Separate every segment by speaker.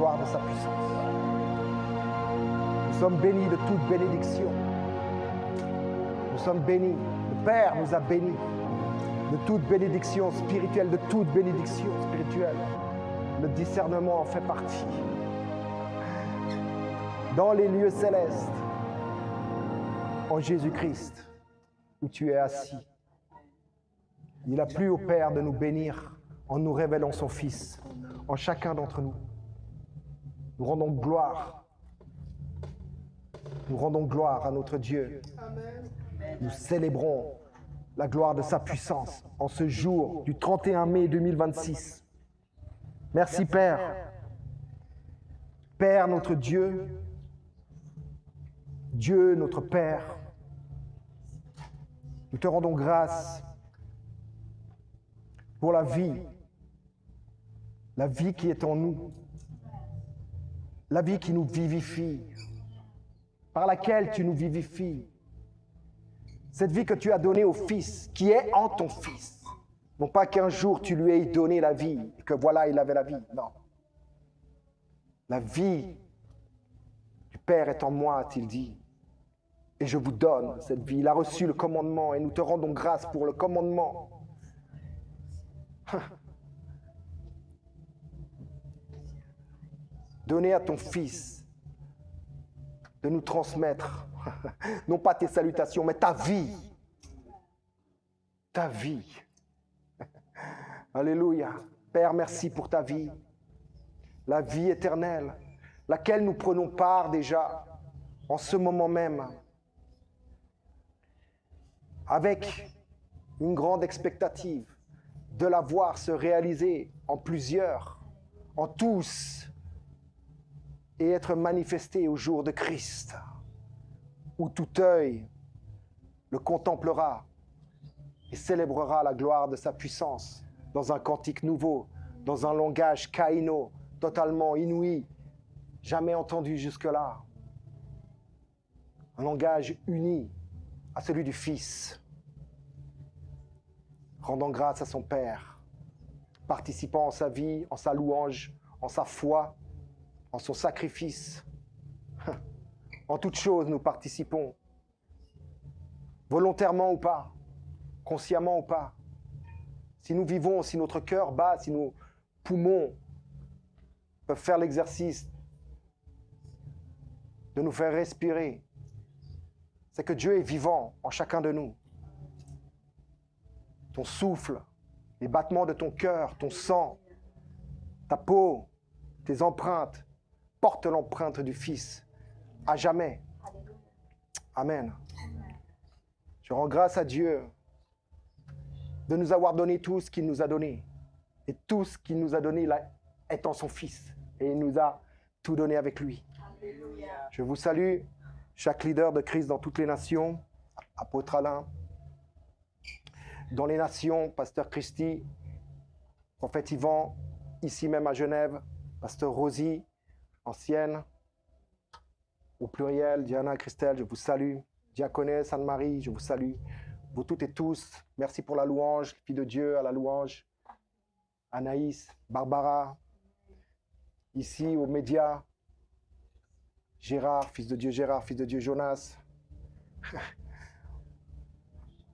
Speaker 1: gloire de sa puissance. Nous sommes bénis de toute bénédiction. Nous sommes bénis. Le Père nous a bénis de toute bénédiction spirituelle, de toute bénédiction spirituelle. Le discernement en fait partie. Dans les lieux célestes, en Jésus-Christ, où tu es assis. Il a plu au Père de nous bénir en nous révélant son Fils, en chacun d'entre nous. Nous rendons gloire. Nous rendons gloire à notre Dieu. Nous célébrons la gloire de sa puissance en ce jour du 31 mai 2026. Merci Père. Père notre Dieu, Dieu notre Père, nous te rendons grâce pour la vie qui est en nous, la vie qui nous vivifie, par laquelle tu nous vivifies, cette vie que tu as donnée au Fils, qui est en ton Fils. Non pas qu'un jour tu lui aies donné la vie, et que voilà, il avait la vie, non. La vie du Père est en moi, a-t-il dit, et je vous donne cette vie. Il a reçu le commandement, et nous te rendons grâce pour le commandement. Donner à ton Fils de nous transmettre, non pas tes salutations, mais ta vie. Ta vie. Alléluia. Père, merci pour ta vie. La vie éternelle, laquelle nous prenons part déjà en ce moment même, avec une grande expectative de la voir se réaliser en plusieurs, en tous, et être manifestée au jour de Christ, où tout œil le contemplera et célébrera la gloire de sa puissance dans un cantique nouveau, dans un langage kaino, totalement inouï, jamais entendu jusque-là. Un langage uni à celui du Fils, rendant grâce à son Père, participant en sa vie, en sa louange, en sa foi, en son sacrifice. En toutes choses, nous participons, volontairement ou pas, consciemment ou pas. Si nous vivons, si notre cœur bat, si nos poumons peuvent faire l'exercice de nous faire respirer, c'est que Dieu est vivant en chacun de nous. Ton souffle, les battements de ton cœur, ton sang, ta peau, tes empreintes, portent l'empreinte du Fils à jamais. Amen. Je rends grâce à Dieu de nous avoir donné tout ce qu'il nous a donné. Et tout ce qu'il nous a donné là, est en son Fils. Et il nous a tout donné avec lui. Alléluia. Je vous salue, chaque leader de Christ dans toutes les nations, apôtre Alain, dans les nations, pasteur Christy, prophète Yvan, ici même à Genève, pasteur Rosie, ancienne, au pluriel, Diana, Christelle, je vous salue, diaconesse, Anne-Marie, je vous salue, vous toutes et tous, merci pour la louange, fille de Dieu à la louange, Anaïs, Barbara, ici aux médias, Gérard, fils de Dieu Jonas,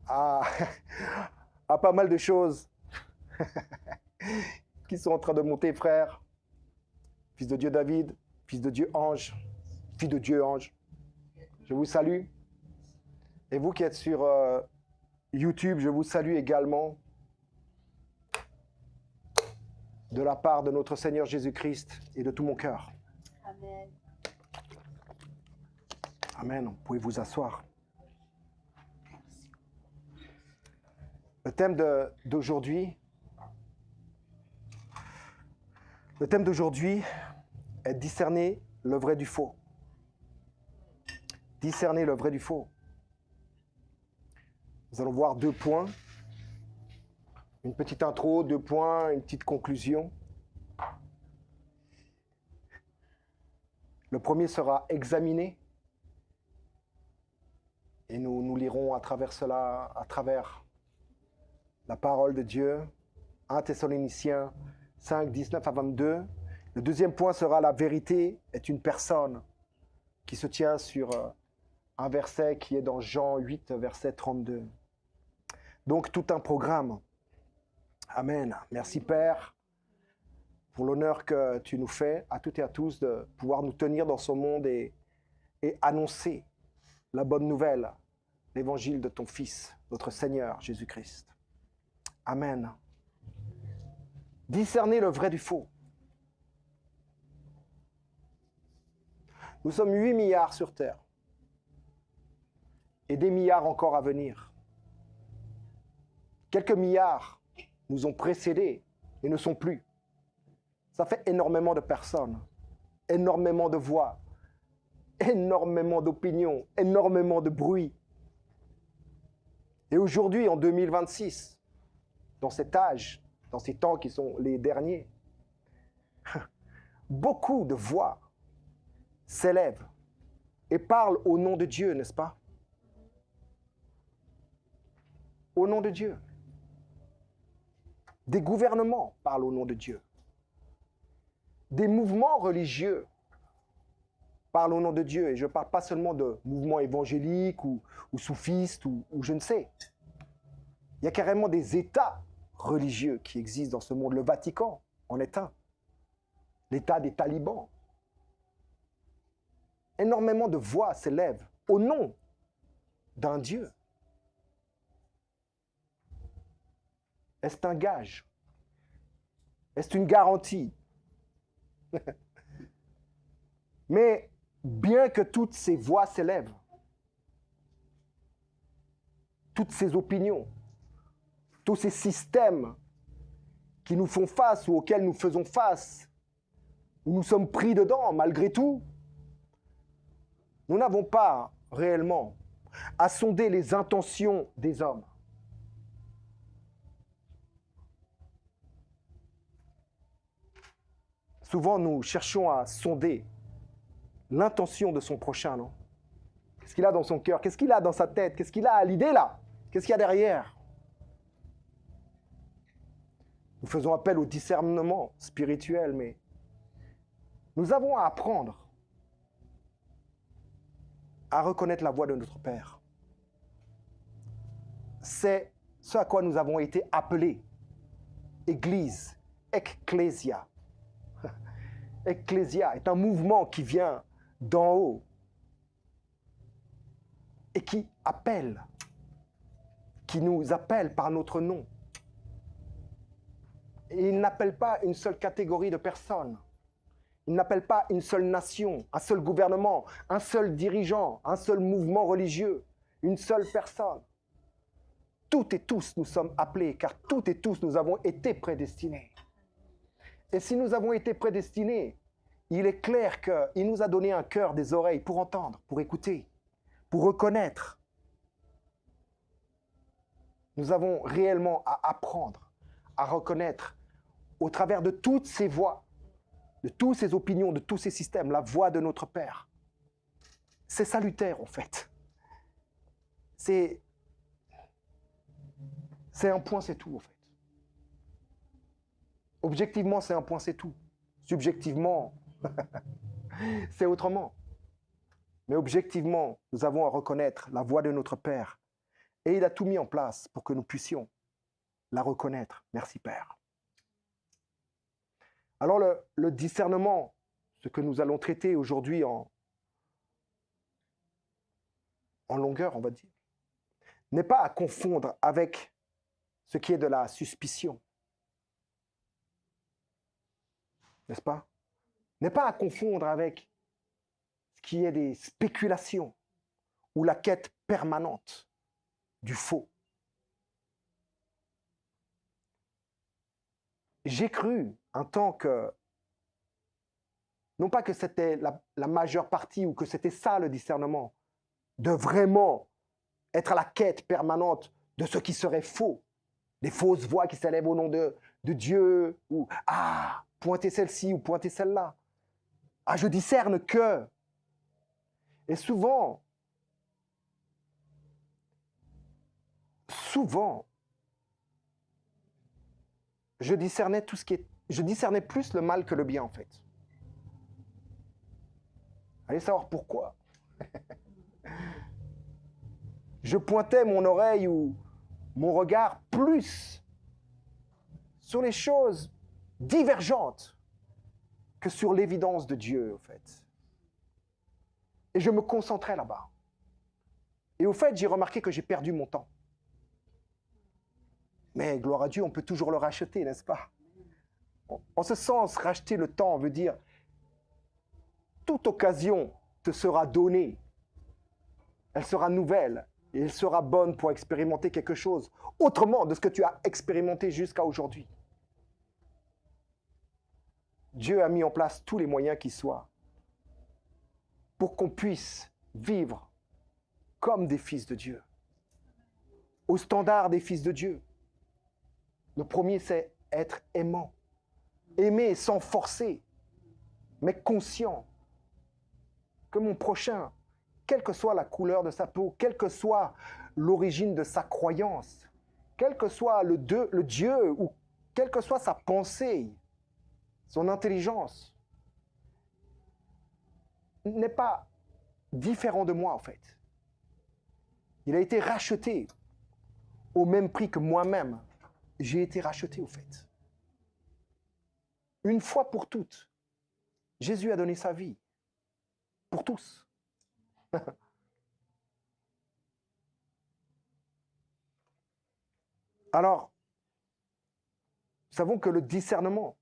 Speaker 1: à pas mal de choses qui sont en train de monter, frère. Fils de Dieu David, fils de Dieu Ange, fille de Dieu Ange. Je vous salue. Et vous qui êtes sur YouTube, je vous salue également. De la part de notre Seigneur Jésus-Christ et de tout mon cœur. Amen. Amen. Vous pouvez vous asseoir. Le thème d'aujourd'hui est discerner le vrai du faux. Discerner le vrai du faux. Nous allons voir 2 points. Une petite intro, 2 points, une petite conclusion. Le premier sera examiné. Et nous lirons à travers cela, à travers la parole de Dieu. 1 Thessaloniciens 5, 19 à 22. Le deuxième point sera la vérité est une personne qui se tient sur un verset qui est dans Jean 8, verset 32. Donc tout un programme. Amen. Merci Père pour l'honneur que tu nous fais à toutes et à tous de pouvoir nous tenir dans ce monde et annoncer la bonne nouvelle, l'évangile de ton Fils, notre Seigneur Jésus-Christ. Amen. Discerner le vrai du faux. Nous sommes 8 milliards sur Terre et des milliards encore à venir. Quelques milliards nous ont précédés et ne sont plus. Ça fait énormément de personnes, énormément de voix, énormément d'opinions, énormément de bruit. Et aujourd'hui, en 2026, dans cet âge, dans ces temps qui sont les derniers, beaucoup de voix s'élèvent et parlent au nom de Dieu, n'est-ce pas? Au nom de Dieu. Des gouvernements parlent au nom de Dieu. Des mouvements religieux parlent au nom de Dieu. Et je ne parle pas seulement de mouvements évangéliques ou soufistes ou je ne sais. Il y a carrément des États religieux qui existent dans ce monde. Le Vatican en est un. L'État des talibans. Énormément de voix s'élèvent au nom d'un Dieu. Est-ce un gage? Est-ce une garantie? Mais bien que toutes ces voix s'élèvent, toutes ces opinions, tous ces systèmes qui nous font face ou auxquels nous faisons face, où nous sommes pris dedans, malgré tout, nous n'avons pas réellement à sonder les intentions des hommes. Souvent, nous cherchons à sonder l'intention de son prochain, non? Qu'est-ce qu'il a dans son cœur? Qu'est-ce qu'il a dans sa tête? Qu'est-ce qu'il a à l'idée là? Qu'est-ce qu'il y a derrière? Nous faisons appel au discernement spirituel, mais nous avons à apprendre à reconnaître la voix de notre Père. C'est ce à quoi nous avons été appelés. Église, ecclésia. Ecclésia est un mouvement qui vient d'en haut et qui appelle, qui nous appelle par notre nom. Et il n'appelle pas une seule catégorie de personnes. Il n'appelle pas une seule nation, un seul gouvernement, un seul dirigeant, un seul mouvement religieux, une seule personne. Toutes et tous nous sommes appelés, car toutes et tous nous avons été prédestinés. Et si nous avons été prédestinés, il est clair qu'il nous a donné un cœur, des oreilles pour entendre, pour écouter, pour reconnaître. Nous avons réellement à apprendre, à reconnaître au travers de toutes ces voix, de toutes ces opinions, de tous ces systèmes, la voix de notre Père. C'est salutaire en fait. C'est un point, c'est tout en fait. Objectivement, c'est un point, c'est tout. Subjectivement, c'est autrement. Mais objectivement, nous avons à reconnaître la voix de notre Père. Et il a tout mis en place pour que nous puissions la reconnaître. Merci Père. Alors le discernement, ce que nous allons traiter aujourd'hui en longueur, on va dire, n'est pas à confondre avec ce qui est de la suspicion. N'est-ce pas? N'est pas à confondre avec ce qui est des spéculations ou la quête permanente du faux. J'ai cru un temps que, non pas que c'était la majeure partie ou que c'était ça le discernement, de vraiment être à la quête permanente de ce qui serait faux, des fausses voix qui s'élèvent au nom de Dieu, ou pointer celle-ci ou pointer celle-là. Je discerne que. Et souvent, je discernais plus le mal que le bien en fait. Allez savoir pourquoi. Je pointais mon oreille ou mon regard plus sur les choses divergentes que sur l'évidence de Dieu, au fait. Et je me concentrais là-bas. Et au fait, j'ai remarqué que j'ai perdu mon temps. Mais gloire à Dieu, on peut toujours le racheter, n'est-ce pas? En ce sens, racheter le temps veut dire toute occasion te sera donnée. Elle sera nouvelle et elle sera bonne pour expérimenter quelque chose autrement de ce que tu as expérimenté jusqu'à aujourd'hui. Dieu a mis en place tous les moyens qui soient pour qu'on puisse vivre comme des fils de Dieu, au standard des fils de Dieu. Le premier, c'est être aimant. Aimer sans forcer, mais conscient que mon prochain, quelle que soit la couleur de sa peau, quelle que soit l'origine de sa croyance, quel que soit le Dieu ou quelle que soit sa pensée, son intelligence, n'est pas différent de moi en fait. Il a été racheté au même prix que moi-même. J'ai été racheté au fait. Une fois pour toutes, Jésus a donné sa vie pour tous. Alors, nous savons que le discernement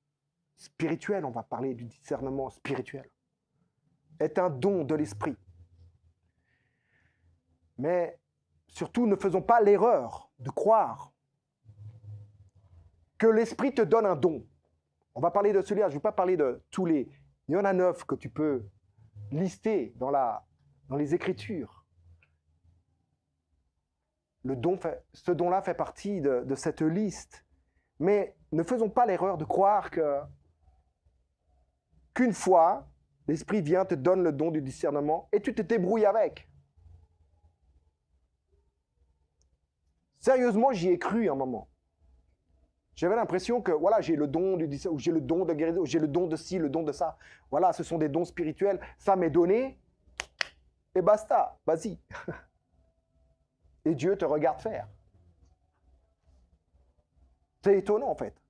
Speaker 1: spirituel, on va parler du discernement spirituel, est un don de l'esprit. Mais surtout, ne faisons pas l'erreur de croire que l'esprit te donne un don. On va parler de celui-là, je ne vais pas parler de tous les... Il y en a 9 que tu peux lister dans les Écritures. Ce don-là fait partie de cette liste. Mais ne faisons pas l'erreur de croire qu'une fois, l'Esprit vient, te donne le don du discernement et tu te débrouilles avec. Sérieusement, j'y ai cru un moment. J'avais l'impression que, voilà, j'ai le don du discernement, ou j'ai le don de guérison, ou j'ai le don de ci, le don de ça. Voilà, ce sont des dons spirituels. Ça m'est donné, et basta, vas-y. Et Dieu te regarde faire. C'est étonnant, en fait.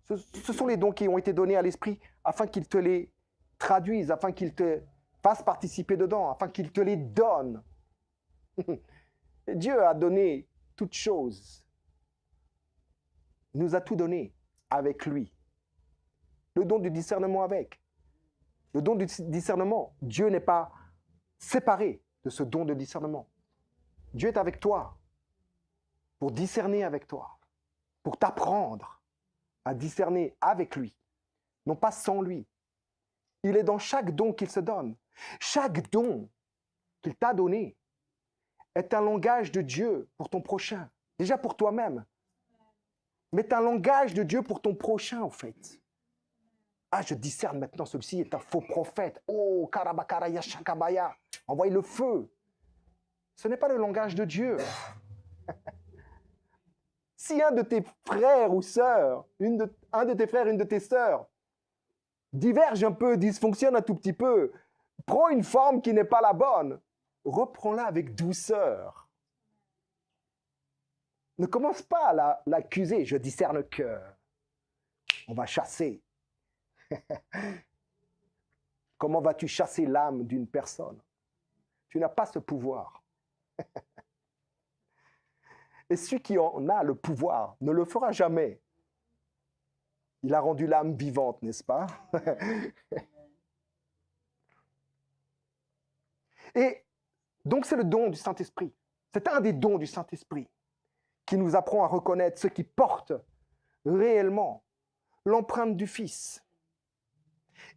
Speaker 1: Ce sont les dons qui ont été donnés à l'Esprit afin qu'il te les traduise, afin qu'il te fasse participer dedans, afin qu'il te les donne. Et Dieu a donné toutes choses. Il nous a tout donné avec lui. Le don du discernement avec. Le don du discernement, Dieu n'est pas séparé de ce don de discernement. Dieu est avec toi pour discerner avec toi, pour t'apprendre à discerner avec lui, non pas sans lui. Il est dans chaque don qu'il se donne. Chaque don qu'il t'a donné est un langage de Dieu pour ton prochain. Déjà pour toi-même. Mais c'est un langage de Dieu pour ton prochain, en fait. Ah, je discerne maintenant, celui-ci est un faux prophète. Oh, karabakaraya shakabaya. Envoyez le feu. Ce n'est pas le langage de Dieu. Si un de tes frères ou sœurs, un de tes frères, une de tes sœurs, diverge un peu, dysfonctionne un tout petit peu, prend une forme qui n'est pas la bonne, reprends-la avec douceur. Ne commence pas à l'accuser. Je discerne que on va chasser. Comment vas-tu chasser l'âme d'une personne? Tu n'as pas ce pouvoir. Et celui qui en a le pouvoir ne le fera jamais. Il a rendu l'âme vivante, n'est-ce pas? Et donc c'est le don du Saint-Esprit. C'est un des dons du Saint-Esprit qui nous apprend à reconnaître ce qui porte réellement l'empreinte du Fils.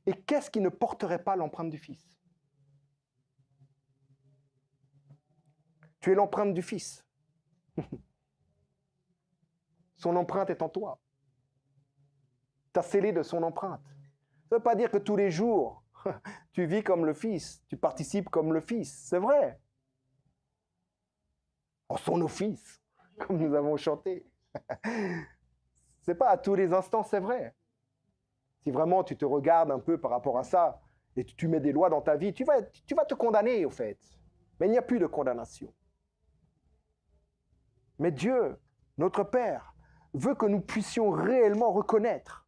Speaker 1: Et qu'est-ce qui ne porterait pas l'empreinte du Fils? Tu es l'empreinte du Fils. Son empreinte est en toi. Tu as scellé de son empreinte. Ça ne veut pas dire que tous les jours, tu vis comme le Fils, tu participes comme le Fils. C'est vrai. En son office, comme nous avons chanté. C'est pas à tous les instants, c'est vrai. Si vraiment tu te regardes un peu par rapport à ça, et tu mets des lois dans ta vie, tu vas te condamner, au fait. Mais il n'y a plus de condamnation. Mais Dieu, notre Père, veut que nous puissions réellement reconnaître,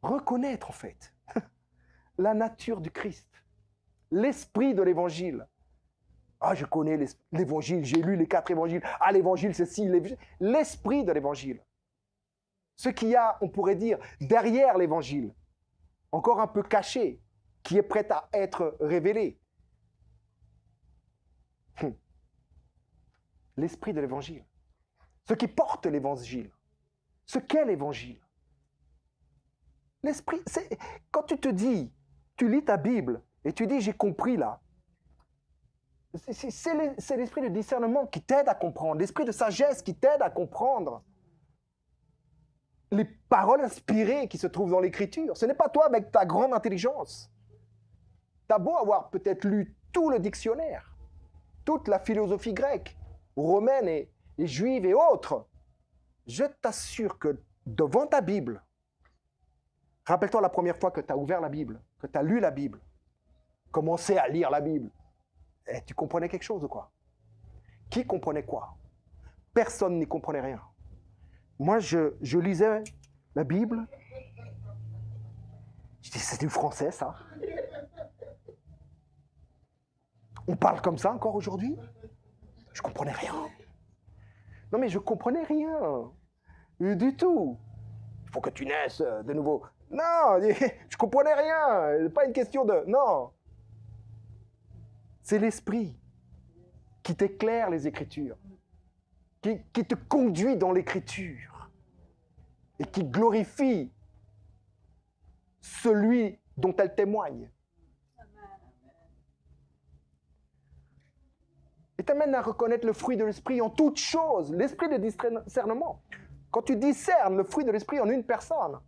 Speaker 1: en fait, la nature du Christ, l'esprit de l'Évangile. Ah, je connais l'Évangile, j'ai lu les 4 évangiles. Ah, l'Évangile, c'est ci, l'esprit de l'Évangile. Ce qu'il y a, on pourrait dire, derrière l'Évangile, encore un peu caché, qui est prêt à être révélé. L'esprit de l'Évangile. Ce qui porte l'Évangile. Ce qu'est l'Évangile. L'esprit, c'est quand tu te dis, tu lis ta Bible et tu dis, j'ai compris là. C'est l'esprit de discernement qui t'aide à comprendre, l'esprit de sagesse qui t'aide à comprendre les paroles inspirées qui se trouvent dans l'Écriture. Ce n'est pas toi avec ta grande intelligence. Tu as beau avoir peut-être lu tout le dictionnaire, toute la philosophie grecque, romaine et juive et autres. Je t'assure que devant ta Bible, rappelle-toi la première fois que tu as ouvert la Bible, que tu as lu la Bible, commencé à lire la Bible. Et tu comprenais quelque chose ou quoi? Qui comprenait quoi? Personne n'y comprenait rien. Moi, je lisais la Bible. Je dis, c'est du français, ça. On parle comme ça encore aujourd'hui? Je comprenais rien. Non, mais je comprenais rien. Du tout. Il faut que tu naisses de nouveau. Non, je comprenais rien. C'est pas une question de... Non. C'est l'esprit qui t'éclaire les Écritures, qui te conduit dans l'Écriture et qui glorifie celui dont elle témoigne. Et t'amène à reconnaître le fruit de l'esprit en toutes choses, l'esprit de discernement. Quand tu discernes le fruit de l'esprit en une personne,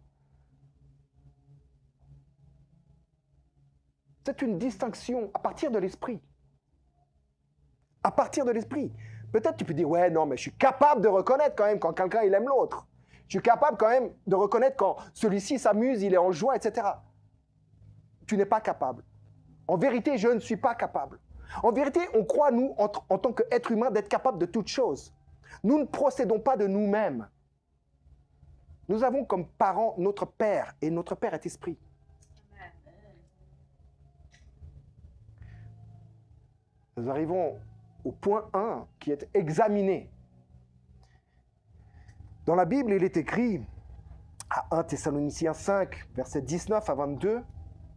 Speaker 1: c'est une distinction à partir de l'esprit. À partir de l'esprit. Peut-être tu peux dire, ouais, non, mais je suis capable de reconnaître quand même quand quelqu'un il aime l'autre. Je suis capable quand même de reconnaître quand celui-ci s'amuse, il est en joie, etc. Tu n'es pas capable. En vérité, je ne suis pas capable. En vérité, on croit, nous, en tant qu'êtres humains, d'être capables de toutes choses. Nous ne procédons pas de nous-mêmes. Nous avons comme parent notre Père, et notre Père est esprit. Nous arrivons au point 1 qui est examiné. Dans la Bible, il est écrit à 1 Thessaloniciens 5, versets 19 à 22,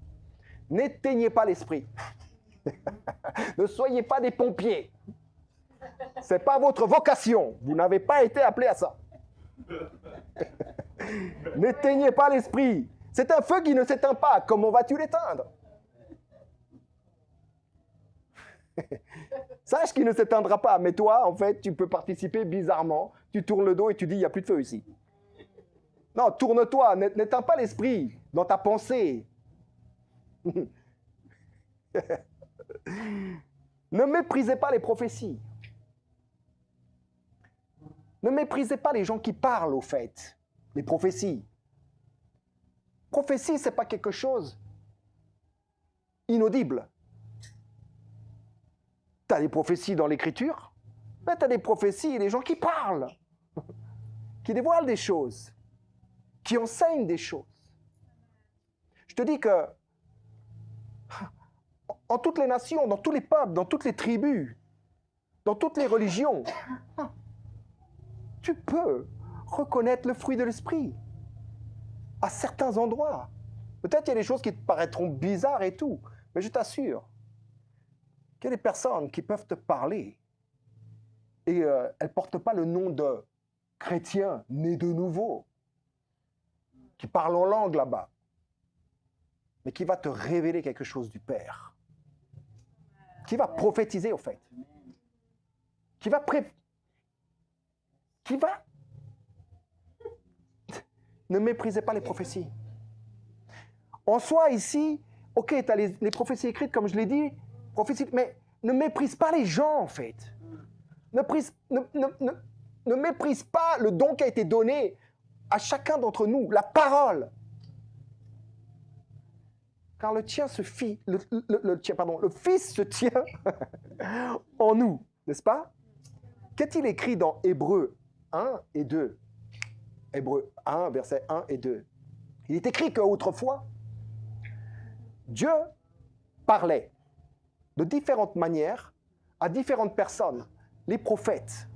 Speaker 1: « N'éteignez pas l'esprit. Ne soyez pas des pompiers. Ce n'est pas votre vocation. Vous n'avez pas été appelés à ça. N'éteignez pas l'esprit. C'est un feu qui ne s'éteint pas. Comment vas-tu l'éteindre? Sache qu'il ne s'éteindra pas, mais toi, en fait, tu peux participer bizarrement. Tu tournes le dos et tu dis, il n'y a plus de feu ici. Non, tourne-toi, n'éteins pas l'esprit dans ta pensée. Ne méprisez pas les prophéties. Ne méprisez pas les gens qui parlent, au fait, les prophéties. Prophétie, ce n'est pas quelque chose inaudible. Tu as des prophéties dans l'Écriture, mais tu as des prophéties, des gens qui parlent, qui dévoilent des choses, qui enseignent des choses. Je te dis que en toutes les nations, dans tous les peuples, dans toutes les tribus, dans toutes les religions, tu peux reconnaître le fruit de l'esprit à certains endroits. Peut-être il y a des choses qui te paraîtront bizarres et tout, mais je t'assure qu'il y a des personnes qui peuvent te parler et elles ne portent pas le nom de chrétien né de nouveau, qui parle en langue là-bas, mais qui va te révéler quelque chose du Père, qui va prophétiser au fait, qui va ne méprisez pas les prophéties. En soi, ici, ok, tu as les prophéties écrites, comme je l'ai dit, prophéties, mais ne méprise pas les gens, en fait. Ne méprise pas le don qui a été donné à chacun d'entre nous la parole. Car le Fils se tient en nous, n'est-ce pas? Qu'est-il écrit dans Hébreux 1 et 2? Hébreux 1, versets 1 et 2. Il est écrit qu'autrefois, Dieu parlait de différentes manières à différentes personnes, les prophètes.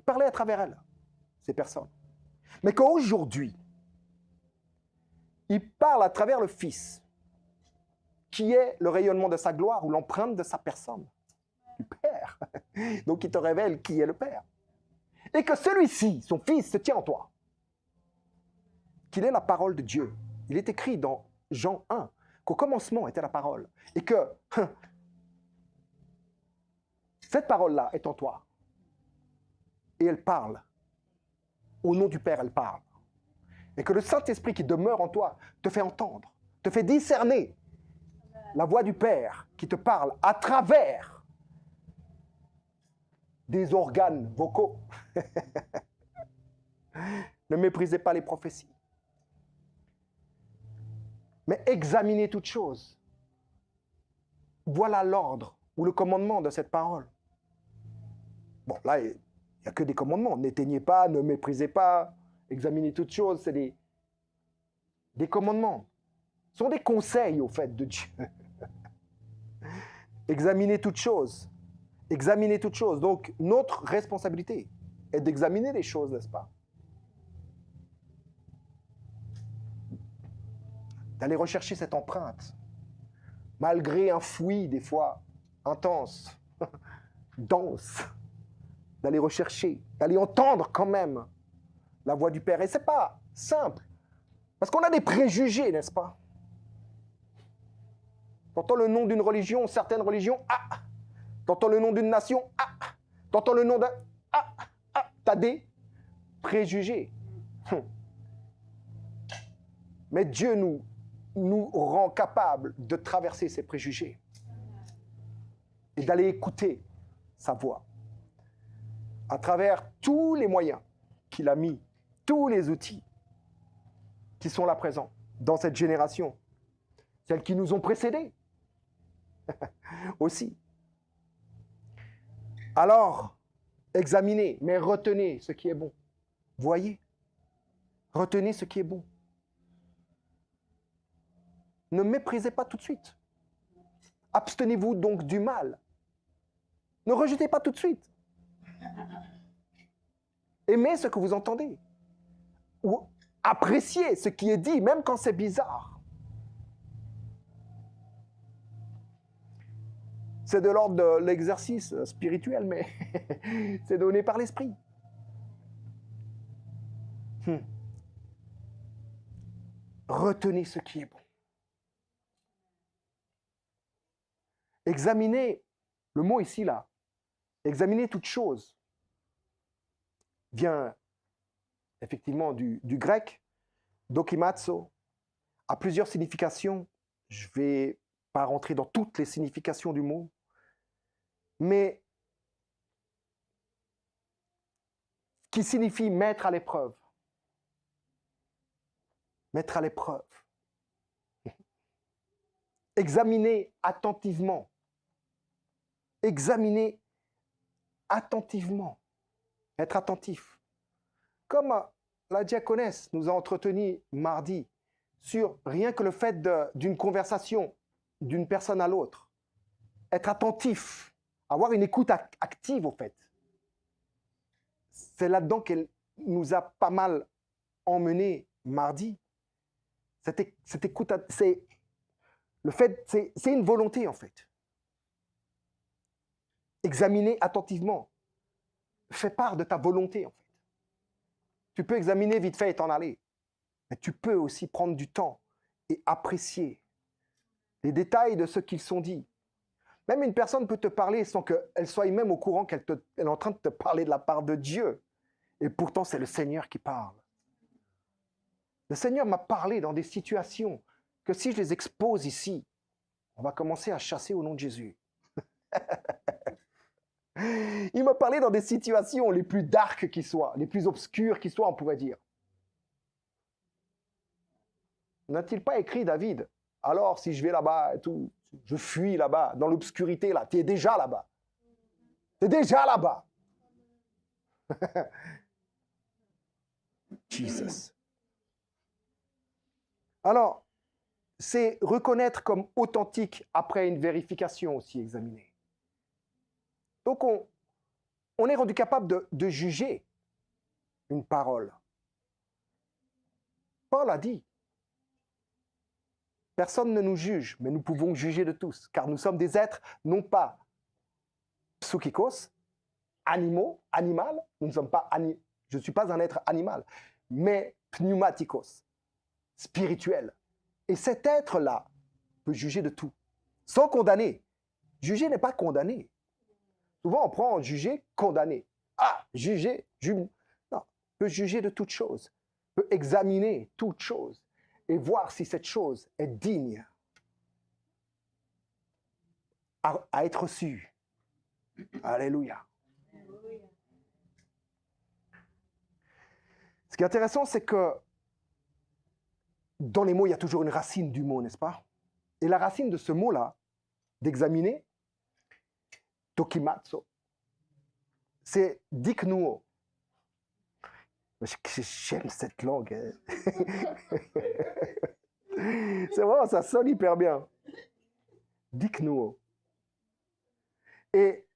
Speaker 1: Il parlait à travers elles, ces personnes. Mais qu'aujourd'hui, il parle à travers le Fils, qui est le rayonnement de sa gloire ou l'empreinte de sa personne, du Père. Donc il te révèle qui est le Père. Et que celui-ci, son Fils, se tient en toi. Qu'il est la parole de Dieu. Il est écrit dans Jean 1 qu'au commencement était la parole. Et que cette parole-là est en toi. Et elle parle. Au nom du Père, elle parle. Et que le Saint-Esprit qui demeure en toi te fait entendre, te fait discerner la voix du Père qui te parle à travers des organes vocaux. Ne méprisez pas les prophéties. Mais examinez toutes choses. Voilà l'ordre ou le commandement de cette parole. Bon, là, il n'y a que des commandements. N'éteignez pas, ne méprisez pas, examinez toutes choses. C'est des commandements. Ce sont des conseils, au fait, de Dieu. Examinez toutes choses. Examinez toutes choses. Donc, notre responsabilité est d'examiner les choses, n'est-ce pas? D'aller rechercher cette empreinte, malgré un fouillis, des fois, intense, dense, d'aller rechercher, d'aller entendre quand même la voix du Père. Et ce n'est pas simple, parce qu'on a des préjugés, n'est-ce pas? T'entends le nom d'une religion, certaines religions, ah! T'entends le nom d'une nation, ah! T'entends le nom d'un, ah! Ah! T'as des préjugés. Mais Dieu nous rend capables de traverser ces préjugés et d'aller écouter sa voix à travers tous les moyens qu'il a mis, tous les outils qui sont là présents dans cette génération, celles qui nous ont précédés aussi. Alors, examinez, mais retenez ce qui est bon. Voyez, retenez ce qui est bon. Ne méprisez pas tout de suite. Abstenez-vous donc du mal. Ne rejetez pas tout de suite. Aimez ce que vous entendez. Ou appréciez ce qui est dit, même quand c'est bizarre. C'est de l'ordre de l'exercice spirituel, mais c'est donné par l'Esprit. Retenez ce qui est bon. Examinez, le mot ici, là, examiner toute chose, vient effectivement du grec, dokimazo, a plusieurs significations. Je ne vais pas rentrer dans toutes les significations du mot, mais qui signifie mettre à l'épreuve. Mettre à l'épreuve. Examiner attentivement. Examiner attentivement. Être attentif. Comme la diaconesse nous a entretenu mardi sur rien que le fait d'une conversation d'une personne à l'autre. Être attentif. Avoir une écoute active, au fait. C'est là-dedans qu'elle nous a pas mal emmenés mardi. Cette écoute, c'est une volonté, en fait. Examiner attentivement. Fais part de ta volonté, en fait. Tu peux examiner vite fait et t'en aller. Mais tu peux aussi prendre du temps et apprécier les détails de ce qu'ils sont dit. Même une personne peut te parler sans qu'elle soit même au courant qu'elle est en train de te parler de la part de Dieu. Et pourtant, c'est le Seigneur qui parle. Le Seigneur m'a parlé dans des situations que si je les expose ici, on va commencer à chasser au nom de Jésus. Il m'a parlé dans des situations les plus dark qui soient, les plus obscures qui soient, on pourrait dire. N'a-t-il pas écrit, David, alors si je vais là-bas et tout, je fuis là-bas, dans l'obscurité, là, tu es déjà là-bas. Tu es déjà là-bas. Jesus. Alors, c'est reconnaître comme authentique après une vérification aussi examinée. Donc, on est rendu capable de juger une parole. Paul a dit, personne ne nous juge, mais nous pouvons juger de tous, car nous sommes des êtres, non pas psychikos, animaux, animal, nous ne sommes pas je ne suis pas un être animal, mais pneumatikos, spirituel. Et cet être-là peut juger de tout, sans condamner. Juger n'est pas condamner. Souvent, on prend juger, condamner. Ah, juger, non, peut juger de toute chose, peut examiner toute chose et voir si cette chose est digne à être reçue. Alléluia. Ce qui est intéressant, c'est que dans les mots, il y a toujours une racine du mot, n'est-ce pas? Et la racine de ce mot-là, d'examiner, tokimatsu, c'est diknuo. J'aime cette langue. C'est vrai, ça sonne hyper bien. Diknuo. Et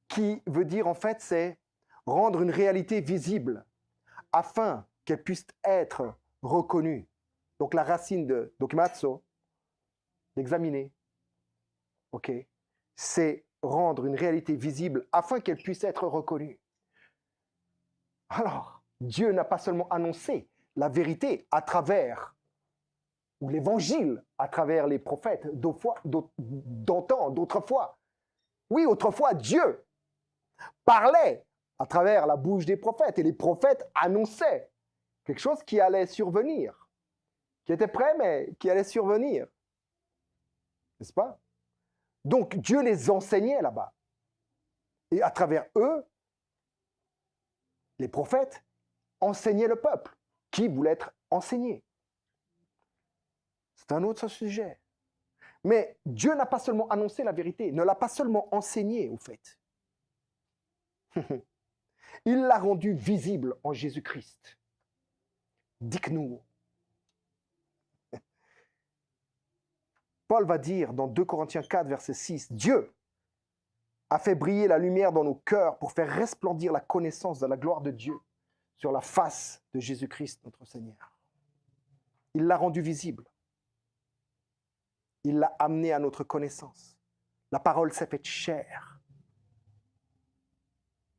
Speaker 1: qui veut dire, en fait, c'est rendre une réalité visible afin qu'elle puisse être reconnue. Donc la racine de dokimatsu, d'examiner, ok, c'est rendre une réalité visible afin qu'elle puisse être reconnue. Alors, Dieu n'a pas seulement annoncé la vérité à travers, ou l'évangile à travers les prophètes d'antan, d'autrefois. Oui, autrefois, Dieu parlait à travers la bouche des prophètes et les prophètes annonçaient quelque chose qui allait survenir, qui était prêt, mais qui allait survenir. N'est-ce pas? Donc, Dieu les enseignait là-bas. Et à travers eux, les prophètes enseignaient le peuple qui voulait être enseigné. C'est un autre sujet. Mais Dieu n'a pas seulement annoncé la vérité, ne l'a pas seulement enseigné, au fait. Il l'a rendu visible en Jésus-Christ. Dites-nous. Paul va dire dans 2 Corinthiens 4, verset 6, Dieu a fait briller la lumière dans nos cœurs pour faire resplendir la connaissance de la gloire de Dieu sur la face de Jésus-Christ, notre Seigneur. Il l'a rendu visible. Il l'a amené à notre connaissance. La parole s'est faite chair.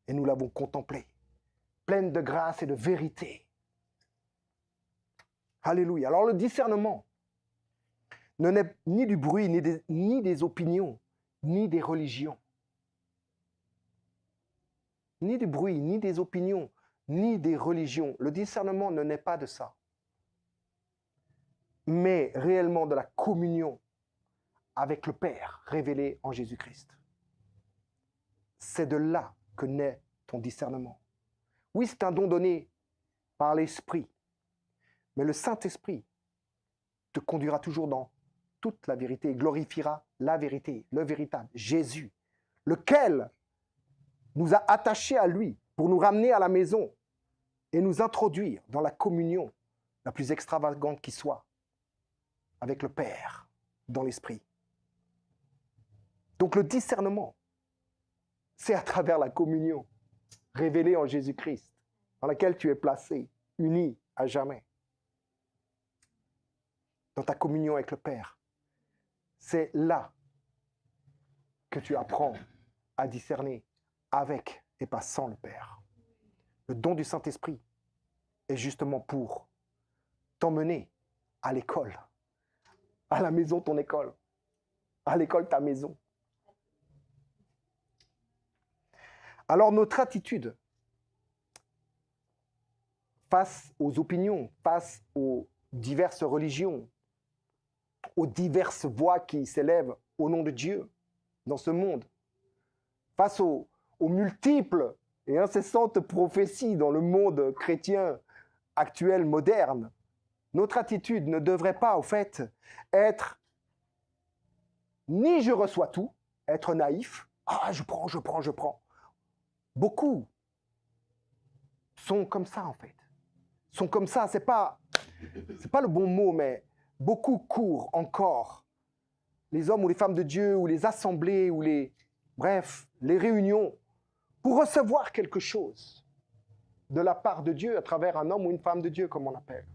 Speaker 1: Et nous l'avons contemplée, pleine de grâce et de vérité. Alléluia. Alors le discernement ne naît ni du bruit, ni des opinions, ni des religions. Ni du bruit, ni des opinions, ni des religions. Le discernement ne naît pas de ça. Mais réellement de la communion avec le Père révélé en Jésus-Christ. C'est de là que naît ton discernement. Oui, c'est un don donné par l'Esprit, mais le Saint-Esprit te conduira toujours dans toute la vérité et glorifiera la vérité, le véritable, Jésus, lequel nous a attachés à lui pour nous ramener à la maison et nous introduire dans la communion la plus extravagante qui soit avec le Père dans l'Esprit. Donc le discernement, c'est à travers la communion révélée en Jésus-Christ, dans laquelle tu es placé, uni à jamais. Dans ta communion avec le Père. C'est là que tu apprends à discerner avec et pas sans le Père. Le don du Saint-Esprit est justement pour t'emmener à l'école, à la maison ton école, à l'école ta maison. Alors notre attitude face aux opinions, face aux diverses religions, aux diverses voix qui s'élèvent au nom de Dieu dans ce monde, face aux aux multiples et incessantes prophéties dans le monde chrétien actuel, moderne, notre attitude ne devrait pas, au fait, être ni je reçois tout, être naïf, ah, je prends. Beaucoup sont comme ça, en fait. Sont comme ça, c'est pas le bon mot, mais beaucoup courent encore. Les hommes ou les femmes de Dieu, ou les assemblées, ou les réunions, pour recevoir quelque chose de la part de Dieu à travers un homme ou une femme de Dieu, comme on l'appelle.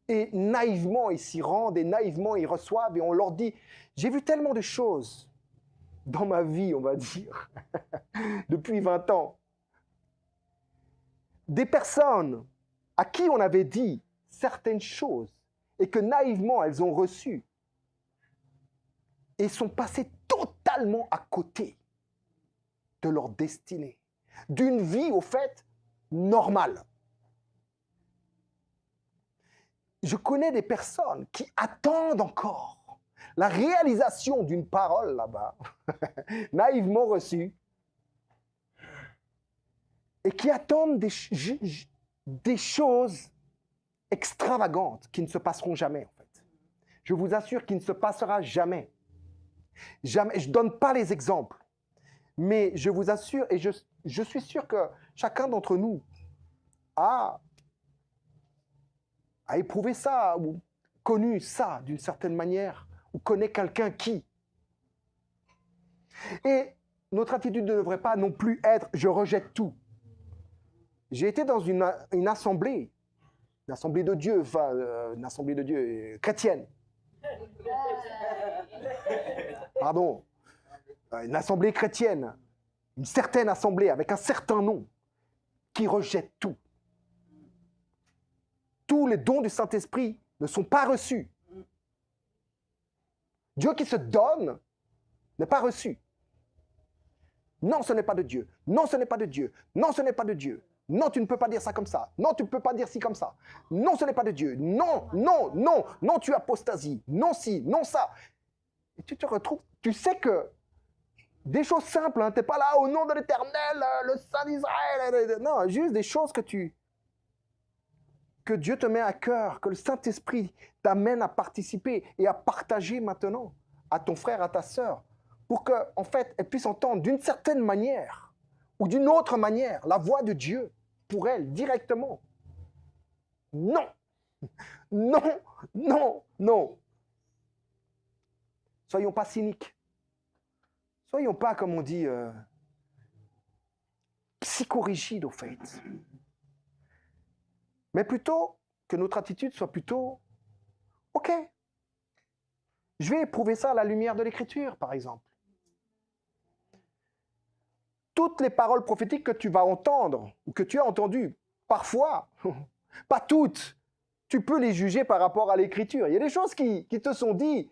Speaker 1: Et naïvement, ils s'y rendent, et naïvement, ils reçoivent, et on leur dit, j'ai vu tellement de choses dans ma vie, on va dire, depuis 20 ans. Des personnes à qui on avait dit certaines choses, et que naïvement, elles ont reçues, et sont passées totalement à côté de leur destinée, d'une vie, au fait, normale. Je connais des personnes qui attendent encore la réalisation d'une parole là-bas, naïvement reçue, et qui attendent des choses extravagantes qui ne se passeront jamais, en fait. Je vous assure qu'il ne se passera jamais. Jamais. Je ne donne pas les exemples, mais je vous assure, et je suis sûr que chacun d'entre nous a éprouvé ça, ou connu ça d'une certaine manière, ou connaît quelqu'un qui. Et notre attitude ne devrait pas non plus être « je rejette tout ». J'ai été dans une assemblée de Dieu, une assemblée de Dieu chrétienne. Pardon, une assemblée chrétienne, une certaine assemblée avec un certain nom qui rejette tout. Tous les dons du Saint-Esprit ne sont pas reçus. Dieu qui se donne n'est pas reçu. Non, ce n'est pas de Dieu. Non, ce n'est pas de Dieu. Non, ce n'est pas de Dieu. Non, tu ne peux pas dire ça comme ça. Non, tu ne peux pas dire ci comme ça. Non, ce n'est pas de Dieu. Non, non, non. Non, tu apostasies. Non, ci, non, ça. Et tu te retrouves, tu sais que des choses simples, hein, tu n'es pas là au nom de l'Éternel, le Saint d'Israël. Non, juste des choses que Dieu te met à cœur, que le Saint-Esprit t'amène à participer et à partager maintenant à ton frère, à ta sœur, pour qu'en fait, elle puisse entendre d'une certaine manière ou d'une autre manière la voix de Dieu pour elle, directement. Non, non, non, non. Soyons pas cyniques. Soyons pas, comme on dit, psychorigides, au fait. Mais plutôt que notre attitude soit plutôt « Ok, je vais éprouver ça à la lumière de l'Écriture, par exemple. » Toutes les paroles prophétiques que tu vas entendre, ou que tu as entendues, parfois, pas toutes, tu peux les juger par rapport à l'Écriture. Il y a des choses qui te sont dites,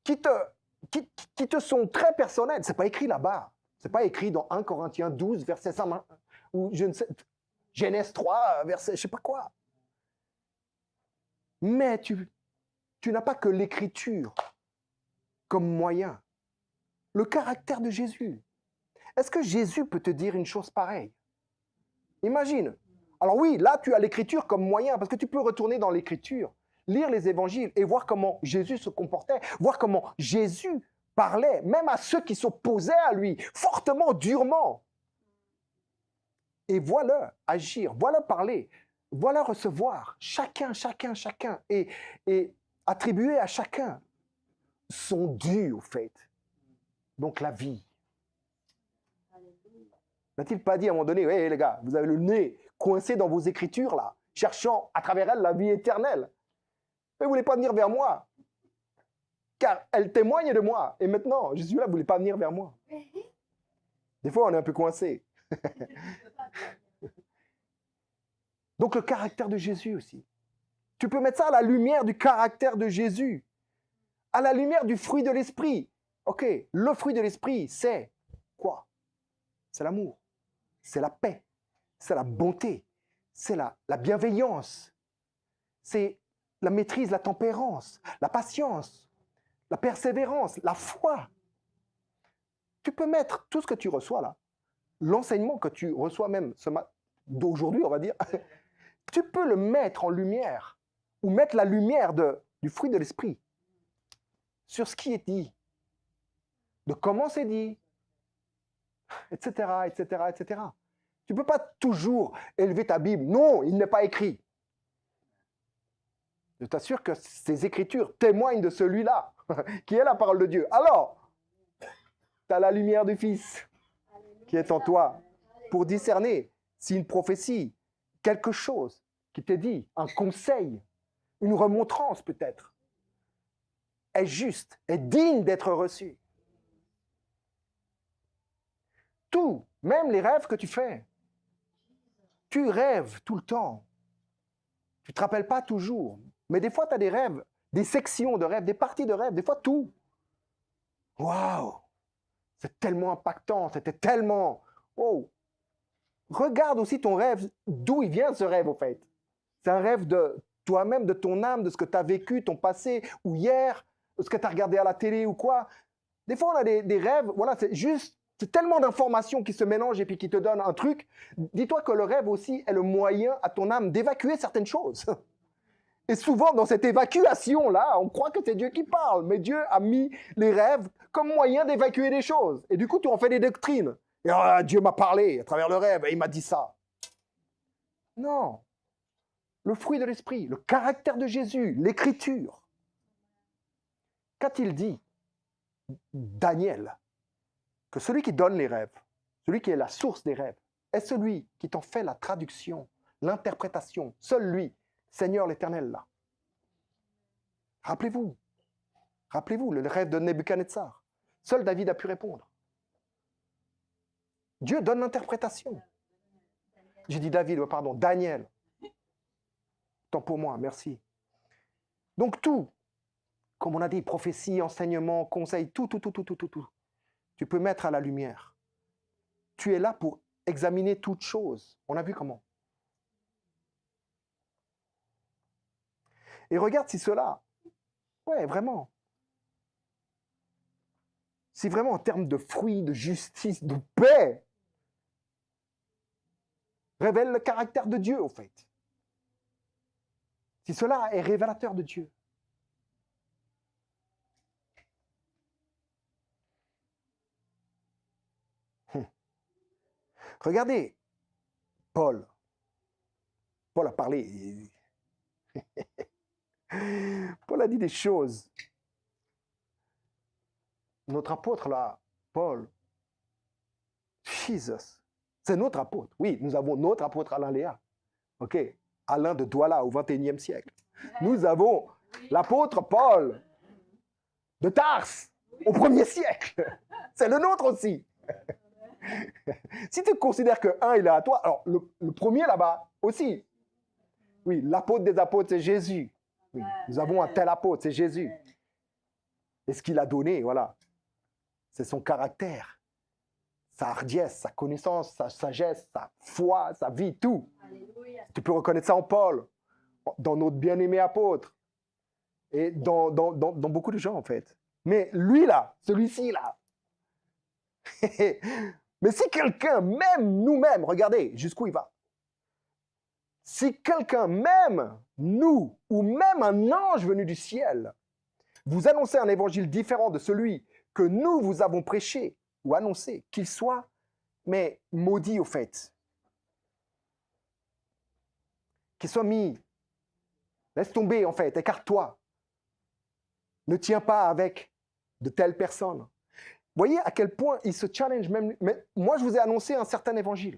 Speaker 1: qui te sont très personnelles. Ce n'est pas écrit là-bas. Ce n'est pas écrit dans 1 Corinthiens 12, verset 5, ou je ne sais, Genèse 3, verset je ne sais pas quoi. Mais tu n'as pas que l'Écriture comme moyen. Le caractère de Jésus. Est-ce que Jésus peut te dire une chose pareille? Imagine. Alors oui, là, tu as l'Écriture comme moyen, parce que tu peux retourner dans l'Écriture, lire les évangiles et voir comment Jésus se comportait, voir comment Jésus parlait, même à ceux qui s'opposaient à lui, fortement, durement. Et voilà agir, voilà parler, voilà recevoir, chacun, et attribuer à chacun son dû, au fait. Donc la vie. N'a-t-il pas dit à un moment donné, hey, les gars, vous avez le nez coincé dans vos écritures, là, cherchant à travers elles la vie éternelle. Mais vous ne voulez pas venir vers moi, car elle témoigne de moi. Et maintenant, je suis là, vous ne voulez pas venir vers moi. Des fois, on est un peu coincé. Donc, le caractère de Jésus aussi. Tu peux mettre ça à la lumière du caractère de Jésus, à la lumière du fruit de l'esprit. Ok, le fruit de l'esprit, c'est quoi? C'est l'amour, c'est la paix, c'est la bonté, c'est la bienveillance, c'est la maîtrise, la tempérance, la patience, la persévérance, la foi. Tu peux mettre tout ce que tu reçois là, l'enseignement que tu reçois même d'aujourd'hui, on va dire, tu peux le mettre en lumière, ou mettre la lumière du fruit de l'esprit sur ce qui est dit, de comment c'est dit, etc., etc., etc. Tu ne peux pas toujours élever ta Bible. Non, il n'est pas écrit. Je t'assure que ces écritures témoignent de celui-là, qui est la parole de Dieu. Alors, tu as la lumière du Fils qui est en toi pour discerner si une prophétie, quelque chose qui t'est dit, un conseil, une remontrance peut-être, est juste, est digne d'être reçu. Tout, même les rêves que tu fais, tu rêves tout le temps. Tu ne te rappelles pas toujours. Mais des fois, tu as des rêves, des sections de rêves, des parties de rêves, des fois tout. Waouh! C'est tellement impactant, c'était tellement... Oh! Regarde aussi ton rêve, d'où il vient ce rêve au fait. C'est un rêve de toi-même, de ton âme, de ce que tu as vécu, ton passé, ou hier, de ce que tu as regardé à la télé ou quoi. Des fois, on a des rêves, voilà, c'est tellement d'informations qui se mélangent et puis qui te donnent un truc. Dis-toi que le rêve aussi est le moyen à ton âme d'évacuer certaines choses. Et souvent, dans cette évacuation-là, on croit que c'est Dieu qui parle, mais Dieu a mis les rêves comme moyen d'évacuer des choses. Et du coup, tu en fais des doctrines. Et Dieu m'a parlé à travers le rêve et il m'a dit ça. Non. Le fruit de l'esprit, le caractère de Jésus, l'écriture. Qu'a-t-il dit, Daniel? Que celui qui donne les rêves, celui qui est la source des rêves, est celui qui t'en fait la traduction, l'interprétation. Seul lui, Seigneur l'Éternel, là. Rappelez-vous le rêve de Nebuchadnezzar. Seul David a pu répondre. Dieu donne l'interprétation. J'ai dit David, pardon, Daniel. Tant pour moi, merci. Donc tout, comme on a dit, prophétie, enseignement, conseil, tout. Tu peux mettre à la lumière. Tu es là pour examiner toutes choses. On a vu comment. Et regarde si cela, ouais, vraiment, si vraiment en termes de fruits, de justice, de paix, révèle le caractère de Dieu, au fait. Si cela est révélateur de Dieu. Regardez, Paul a parlé. Paul a dit des choses. Notre apôtre là, Paul, Jesus, c'est notre apôtre. Oui, nous avons notre apôtre Alain Léa. Ok, Alain de Douala au XXIe siècle. Nous avons l'apôtre Paul de Tarse au 1er siècle. C'est le nôtre aussi. Si tu considères que un il est à toi, alors le premier là-bas aussi. Oui, l'apôtre des apôtres, c'est Jésus. Oui, nous avons un tel apôtre, c'est Jésus. Et ce qu'il a donné, voilà, c'est son caractère, sa hardiesse, sa connaissance, sa sagesse, sa foi, sa vie, tout. Alléluia. Tu peux reconnaître ça en Paul, dans notre bien-aimé apôtre, et dans beaucoup de gens, en fait. Mais lui, là, celui-ci, là. Mais si quelqu'un, même nous-mêmes, regardez jusqu'où il va. Si quelqu'un, même nous, ou même un ange venu du ciel, vous annonçait un évangile différent de celui que nous vous avons prêché ou annoncé, qu'il soit, mais maudit au fait. Qu'il soit mis. Laisse tomber, en fait, écarte-toi. Ne tiens pas avec de telles personnes. Voyez à quel point il se challenge même. Mais moi, je vous ai annoncé un certain évangile.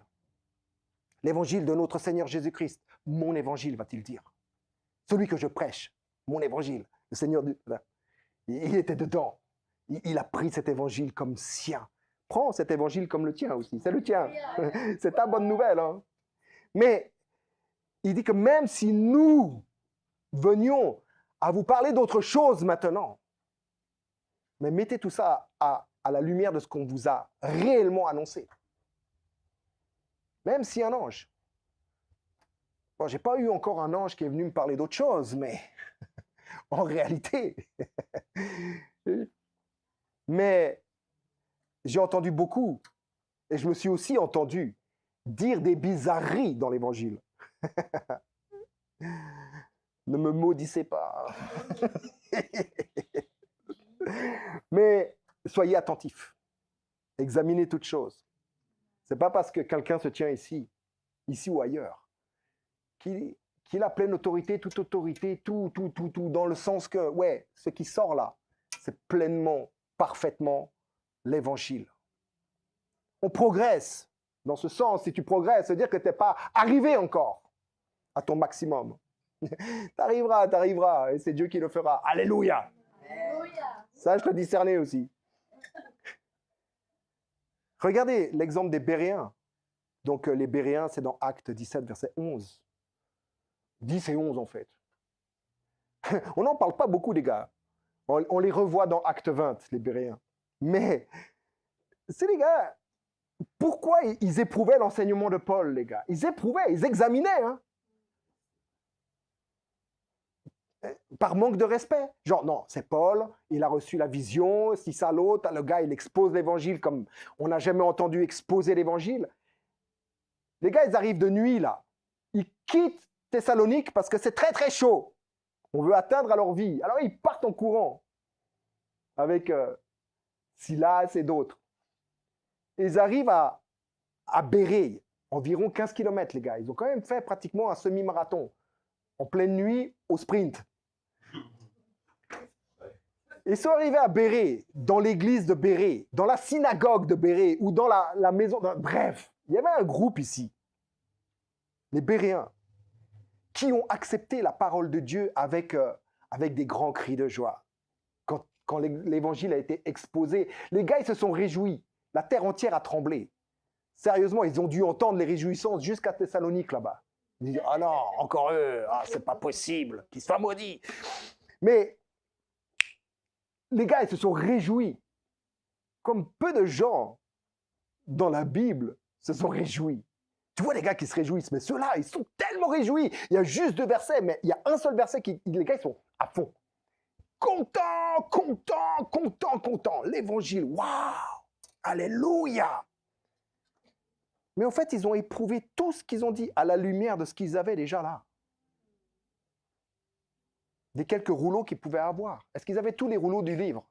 Speaker 1: L'évangile de notre Seigneur Jésus-Christ. Mon évangile, va-t-il dire. Celui que je prêche. Mon évangile. Le Seigneur, il était dedans. Il a pris cet évangile comme sien. Prends cet évangile comme le tien aussi. C'est le tien. C'est ta bonne nouvelle. Hein? Mais il dit que même si nous venions à vous parler d'autre chose maintenant, mais mettez tout ça à la lumière de ce qu'on vous a réellement annoncé. Même si un ange. Bon, je n'ai pas eu encore un ange qui est venu me parler d'autre chose, mais en réalité, mais j'ai entendu beaucoup. Et je me suis aussi entendu dire des bizarreries dans l'évangile. Ne me maudissez pas. Mais soyez attentifs. Examinez toutes choses. Ce n'est pas parce que quelqu'un se tient ici ou ailleurs, qu'il a pleine autorité, toute autorité, tout, dans le sens que, ouais, ce qui sort là, c'est pleinement, parfaitement l'évangile. On progresse dans ce sens. Si tu progresses, ça veut dire que tu n'es pas arrivé encore à ton maximum. T'arriveras, et c'est Dieu qui le fera. Alléluia. Alléluia. Ça, je le discernais aussi. Regardez l'exemple des Béréens. Donc, les Béréens, c'est dans Actes 17, verset 11. 10 et 11, en fait. On n'en parle pas beaucoup, les gars. On les revoit dans Acte 20, les Béréens. Mais, c'est les gars, pourquoi ils éprouvaient l'enseignement de Paul, les gars? Ils éprouvaient, ils examinaient, hein? Par manque de respect. Genre, non, c'est Paul, il a reçu la vision, si ça, l'autre, le gars, il expose l'évangile comme on n'a jamais entendu exposer l'évangile. Les gars, ils arrivent de nuit, là. Ils quittent Thessalonique parce que c'est très, très chaud. On veut atteindre à leur vie. Alors, ils partent en courant avec Silas et d'autres. Ils arrivent à Bérée, environ 15 km, les gars. Ils ont quand même fait pratiquement un semi-marathon, en pleine nuit, au sprint. Ils sont arrivés à Bérée, dans l'église de Bérée, dans la synagogue de Bérée, ou dans la maison... Bref, il y avait un groupe ici, les Béréens, qui ont accepté la parole de Dieu avec des grands cris de joie. Quand l'évangile a été exposé, les gars, ils se sont réjouis. La terre entière a tremblé. Sérieusement, ils ont dû entendre les réjouissances jusqu'à Thessalonique, là-bas. Ils disent, ah non, encore eux, c'est pas possible, qu'ils soient maudits. Mais les gars, ils se sont réjouis. Comme peu de gens dans la Bible se sont réjouis. Tu vois les gars qui se réjouissent, mais ceux-là, ils sont tellement réjouis. Il y a juste 2 versets, mais il y a un seul verset qui, les gars, ils sont à fond. Content. L'évangile, waouh, alléluia. Mais en fait, ils ont éprouvé tout ce qu'ils ont dit à la lumière de ce qu'ils avaient déjà là. Des quelques rouleaux qu'ils pouvaient avoir. Est-ce qu'ils avaient tous les rouleaux du livre?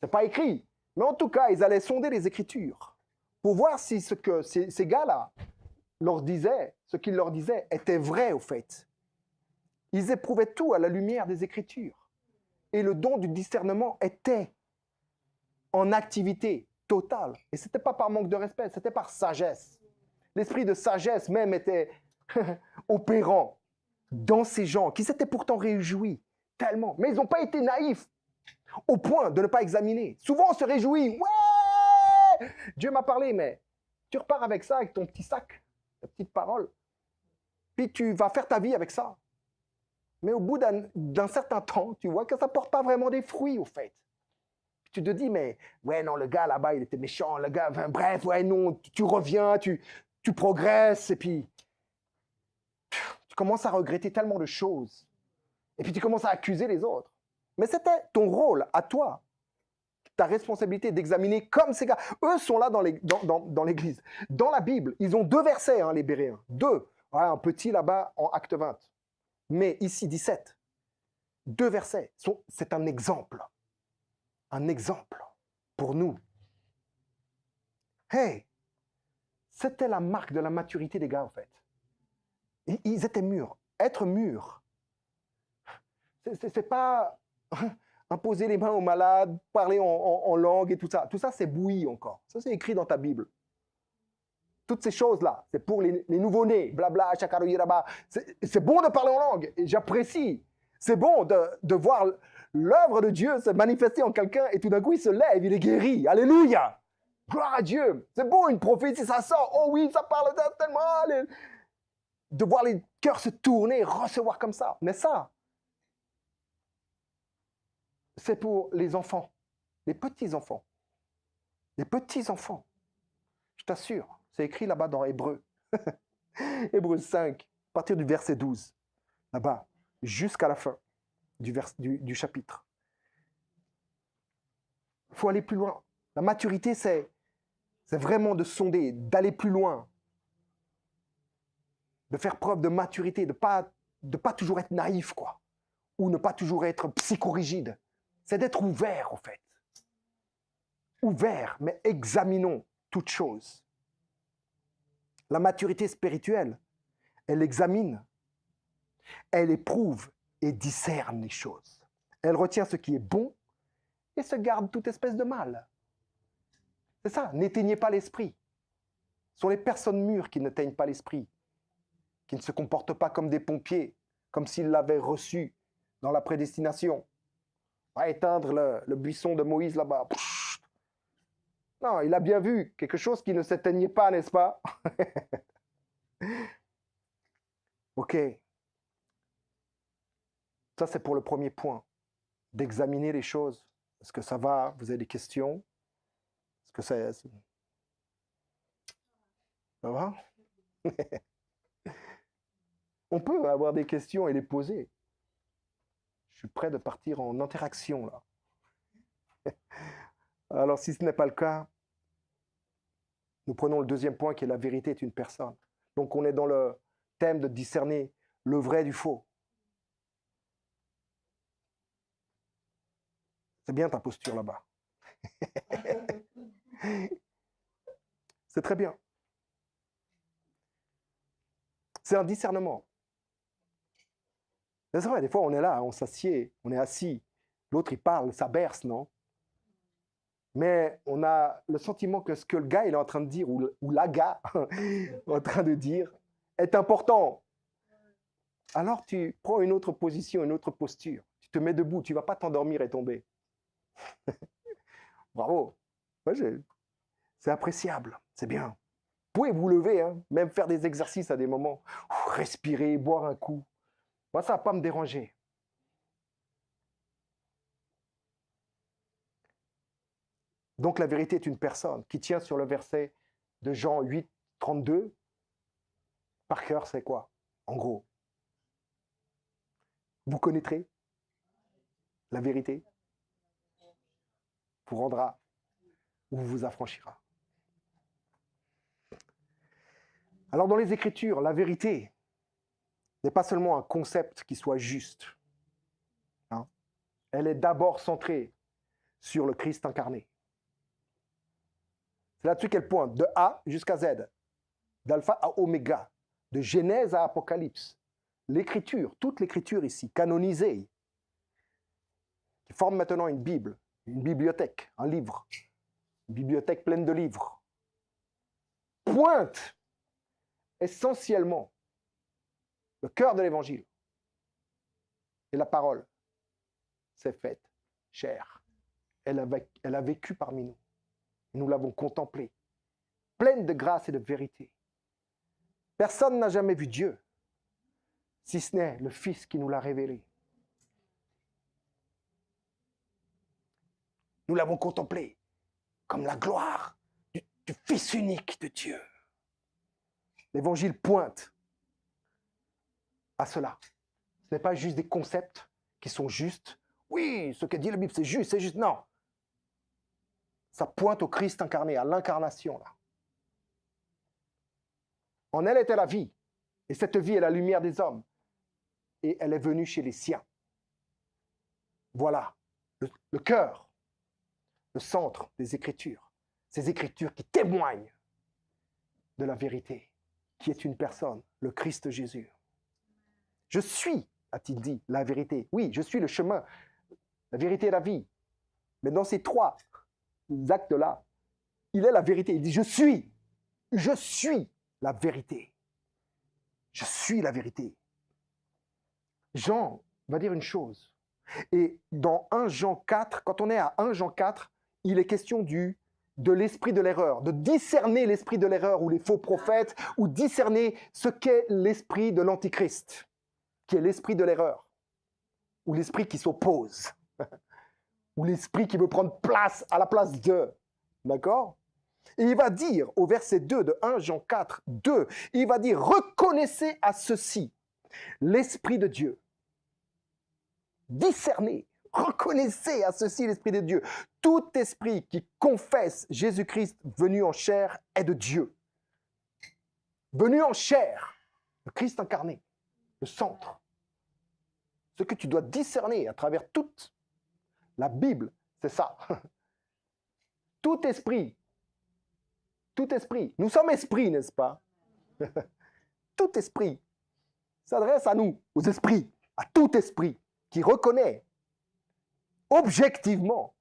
Speaker 1: C'est pas écrit. Mais en tout cas, ils allaient sonder les Écritures pour voir si ce que ces gars-là leur disaient, ce qu'ils leur disaient, était vrai au fait. Ils éprouvaient tout à la lumière des Écritures. Et le don du discernement était en activité totale. Et ce n'était pas par manque de respect, c'était par sagesse. L'esprit de sagesse même était opérant dans ces gens qui s'étaient pourtant réjouis tellement. Mais ils n'ont pas été naïfs au point de ne pas examiner. Souvent, on se réjouit. Ouais, Dieu m'a parlé, mais tu repars avec ça, avec ton petit sac, ta petite parole. Puis tu vas faire ta vie avec ça. Mais au bout d'un certain temps, tu vois que ça ne porte pas vraiment des fruits, au fait. Tu te dis, mais ouais, non, le gars là-bas, il était méchant. Le gars, enfin, bref, ouais, non, tu reviens, tu progresses, et puis tu commences à regretter tellement de choses. Et puis tu commences à accuser les autres. Mais c'était ton rôle, à toi, ta responsabilité d'examiner comme ces gars. Eux sont là dans l'église. Dans la Bible, ils ont 2 versets, hein, les Béréens. 2. Ouais, un petit là-bas en Acte 20. Mais ici, 17. 2 versets. C'est un exemple. Un exemple pour nous. Hey, c'était la marque de la maturité des gars, en fait. Ils étaient mûrs. Être mûr, c'est pas imposer les mains aux malades, parler en langue et tout ça. Tout ça, c'est bouilli encore. Ça, c'est écrit dans ta Bible. Toutes ces choses-là, c'est pour les nouveaux-nés. Blabla, chakaro, yiraba. C'est bon de parler en langue. Et j'apprécie. C'est bon de voir l'œuvre de Dieu se manifester en quelqu'un et tout d'un coup, il se lève, il est guéri. Alléluia. Gloire à Dieu. C'est bon, une prophétie, ça sort. Oh oui, ça parle tellement. De voir les cœurs se tourner, recevoir comme ça. Mais ça, c'est pour les enfants, les petits-enfants. Les petits-enfants. Je t'assure, c'est écrit là-bas dans Hébreux. Hébreux 5, à partir du verset 12. Là-bas, jusqu'à la fin du chapitre. Il faut aller plus loin. La maturité, c'est C'est vraiment de sonder, d'aller plus loin, de faire preuve de maturité, de pas toujours être naïf, quoi, ou ne pas toujours être psychorigide. C'est d'être ouvert, en fait. Ouvert, mais examinons toute chose. La maturité spirituelle, elle examine, elle éprouve et discerne les choses. Elle retient ce qui est bon et se garde toute espèce de mal. C'est ça, n'éteignez pas l'esprit. Ce sont les personnes mûres qui n'éteignent pas l'esprit, qui ne se comportent pas comme des pompiers, comme s'ils l'avaient reçu dans la prédestination. On va éteindre le buisson de Moïse là-bas. Non, il a bien vu quelque chose qui ne s'éteignait pas, n'est-ce pas? Ok. Ça, c'est pour le premier point, d'examiner les choses. Est-ce que ça va? Vous avez des questions? Est-ce que ça va? On peut avoir des questions et les poser. Je suis prêt de partir en interaction, là. Alors, si ce n'est pas le cas, nous prenons le deuxième point qui est la vérité est une personne. Donc, on est dans le thème de discerner le vrai du faux. C'est bien ta posture là-bas. C'est très bien. C'est un discernement. C'est vrai, des fois on est là, on s'assied, on est assis, l'autre il parle, ça berce, non? Mais on a le sentiment que ce que le gars il est en train de dire, ou la gars est en train de dire, est important. Alors tu prends une autre position, une autre posture. Tu te mets debout, tu ne vas pas t'endormir et tomber. Bravo. C'est appréciable, c'est bien. Vous pouvez vous lever, hein, même faire des exercices à des moments. Respirer, boire un coup. Moi, ça ne va pas me déranger. Donc la vérité est une personne qui tient sur le verset de Jean 8, 32. Par cœur, c'est quoi? En gros, vous connaîtrez la vérité, vous rendra ou vous affranchira. Alors dans les Écritures, la vérité n'est pas seulement un concept qui soit juste. Hein? Elle est d'abord centrée sur le Christ incarné. C'est là-dessus qu'elle pointe, de A jusqu'à Z, d'alpha à oméga, de Genèse à Apocalypse. L'écriture, toute l'écriture ici, canonisée, qui forme maintenant une Bible, une bibliothèque, un livre, une bibliothèque pleine de livres, pointe essentiellement le cœur de l'évangile. Et la parole s'est faite chair. Elle a vécu parmi nous. Nous l'avons contemplée, pleine de grâce et de vérité. Personne n'a jamais vu Dieu, si ce n'est le Fils qui nous l'a révélé. Nous l'avons contemplé comme la gloire du Fils unique de Dieu. L'Évangile pointe à cela. Ce n'est pas juste des concepts qui sont justes. Oui, ce que dit la Bible, c'est juste, c'est juste. Non. Ça pointe au Christ incarné, à l'incarnation, là. En elle était la vie, et cette vie est la lumière des hommes. Et elle est venue chez les siens. Voilà, le cœur, le centre des Écritures. Ces Écritures qui témoignent de la vérité, qui est une personne, le Christ Jésus. Je suis, a-t-il dit, la vérité. Oui, je suis le chemin, la vérité et la vie. Mais dans ces trois actes-là, il est la vérité. Il dit, je suis la vérité. Je suis la vérité. Jean va dire une chose. Et dans 1 Jean 4, quand on est à 1 Jean 4, il est question de l'esprit de l'erreur, de discerner l'esprit de l'erreur ou les faux prophètes, ou discerner ce qu'est l'esprit de l'antichrist, qui est l'esprit de l'erreur, ou l'esprit qui s'oppose, ou l'esprit qui veut prendre place à la place de. D'accord? Et il va dire au verset 2 de 1 Jean 4, 2, il va dire, reconnaissez à ceci l'esprit de Dieu. Discernez, Reconnaissez à ceci l'Esprit de Dieu. Tout esprit qui confesse Jésus-Christ venu en chair est de Dieu. Venu en chair, le Christ incarné, le centre. Ce que tu dois discerner à travers toute la Bible, c'est ça. Tout esprit, nous sommes esprits, n'est-ce pas? Tout esprit s'adresse à nous, aux esprits, à tout esprit qui reconnaît objectivement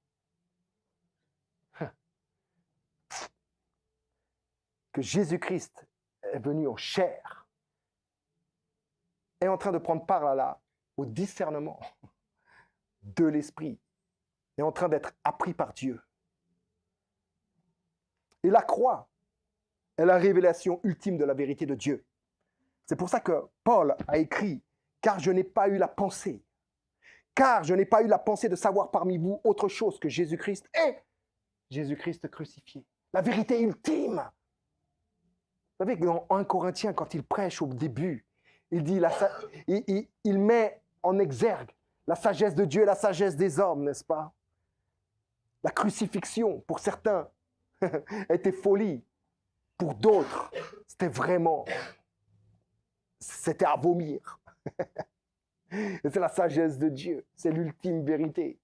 Speaker 1: que Jésus-Christ est venu en chair, est en train de prendre part là, au discernement de l'esprit, est en train d'être appris par Dieu. Et la croix est la révélation ultime de la vérité de Dieu. C'est pour ça que Paul a écrit « Car je n'ai pas eu la pensée, car je n'ai pas eu la pensée de savoir parmi vous autre chose que Jésus-Christ et Jésus-Christ crucifié. » La vérité ultime. Vous savez que dans 1 Corinthiens, quand il prêche au début, il dit, il met en exergue la sagesse de Dieu et la sagesse des hommes, n'est-ce pas? La crucifixion, pour certains, était folie. Pour d'autres, c'était à vomir. Et c'est la sagesse de Dieu. C'est l'ultime vérité.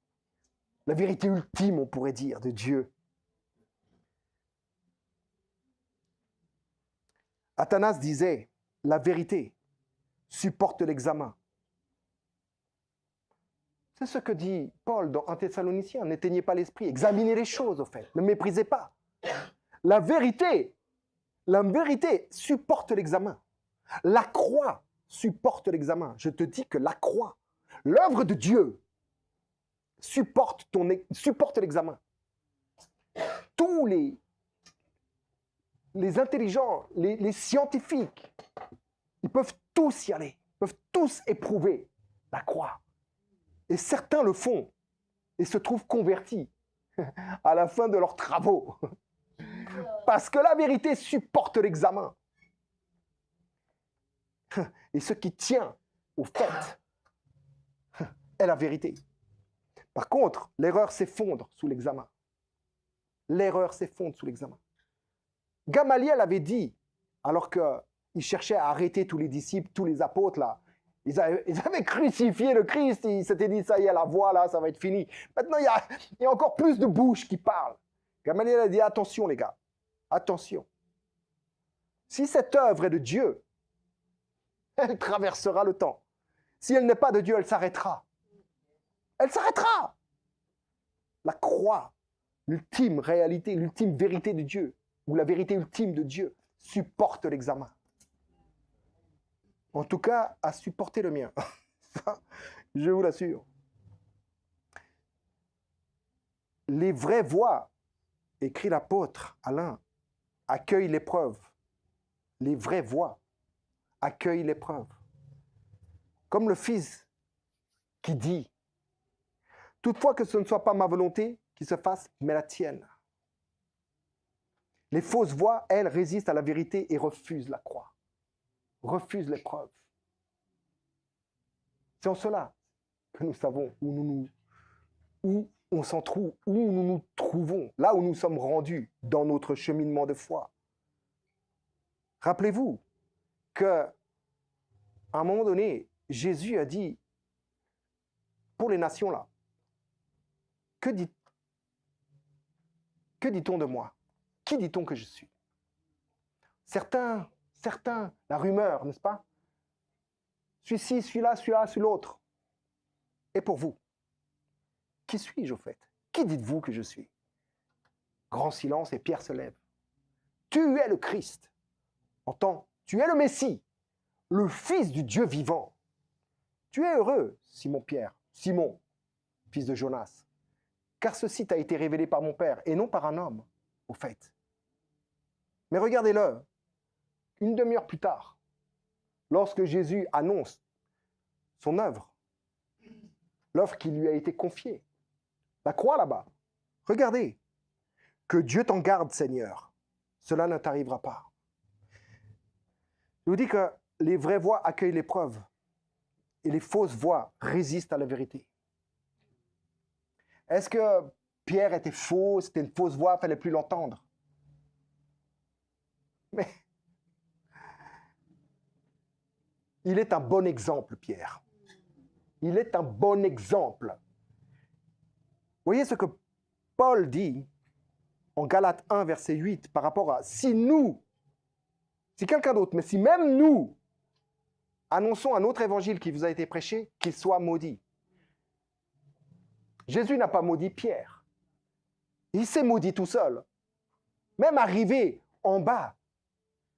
Speaker 1: La vérité ultime, on pourrait dire, de Dieu. Athanas disait, la vérité supporte l'examen. C'est ce que dit Paul dans 1 Thessaloniciens. N'éteignez pas l'esprit, examinez les choses, au fait. Ne méprisez pas. La vérité supporte l'examen. La croix supporte l'examen. Je te dis que la croix, l'œuvre de Dieu, supporte l'examen. Tous les intelligents, les scientifiques, ils peuvent tous y aller, peuvent tous éprouver la croix. Et certains le font et se trouvent convertis à la fin de leurs travaux. Parce que la vérité supporte l'examen. Et ce qui tient au fait est la vérité. Par contre, l'erreur s'effondre sous l'examen. L'erreur s'effondre sous l'examen. Gamaliel avait dit, alors qu'il cherchait à arrêter tous les disciples, tous les apôtres, là, ils avaient crucifié le Christ, ils s'étaient dit, ça y est, la voix, là, ça va être fini. Maintenant, il y a encore plus de bouches qui parlent. Gamaliel a dit, attention les gars, attention. Si cette œuvre est de Dieu, elle traversera le temps. Si elle n'est pas de Dieu, elle s'arrêtera. Elle s'arrêtera. La croix, l'ultime réalité, l'ultime vérité de Dieu, ou la vérité ultime de Dieu, supporte l'examen. En tout cas, à supporter le mien. Je vous l'assure. Les vraies voies, écrit l'apôtre Alain, accueillent l'épreuve. Les vraies voies accueillent l'épreuve. Comme le Fils qui dit, toutefois que ce ne soit pas ma volonté qui se fasse, mais la tienne. Les fausses voies, elles, résistent à la vérité et refusent la croix. Refusent l'épreuve. C'est en cela que nous savons où on s'en trouve, où nous nous trouvons, là où nous sommes rendus dans notre cheminement de foi. Rappelez-vous qu'à un moment donné, Jésus a dit, pour les nations là, que dit-on de moi? Qui dit-on que je suis? Certains, la rumeur, n'est-ce pas? Celui-ci, celui-là, celui-l'autre. Et pour vous, qui suis-je au fait? Qui dites-vous que je suis? Grand silence et Pierre se lève. Tu es le Christ. Entends, tu es le Messie, le Fils du Dieu vivant. Tu es heureux, Simon-Pierre, Simon, fils de Jonas, car ceci t'a été révélé par mon Père et non par un homme, au fait. Mais regardez-le, une demi-heure plus tard, lorsque Jésus annonce son œuvre, l'œuvre qui lui a été confiée, la croix là-bas, regardez, que Dieu t'en garde, Seigneur, cela ne t'arrivera pas. Je vous dis que les vraies voies accueillent l'épreuve et les fausses voies résistent à la vérité. Est-ce que Pierre était faux, c'était une fausse voix, il ne fallait plus l'entendre? Mais il est un bon exemple, Pierre. Il est un bon exemple. Vous voyez ce que Paul dit en Galates 1, verset 8, par rapport à si quelqu'un d'autre, mais si même nous annonçons un autre évangile qui vous a été prêché, qu'il soit maudit. Jésus n'a pas maudit Pierre. Il s'est maudit tout seul. Même arrivé en bas,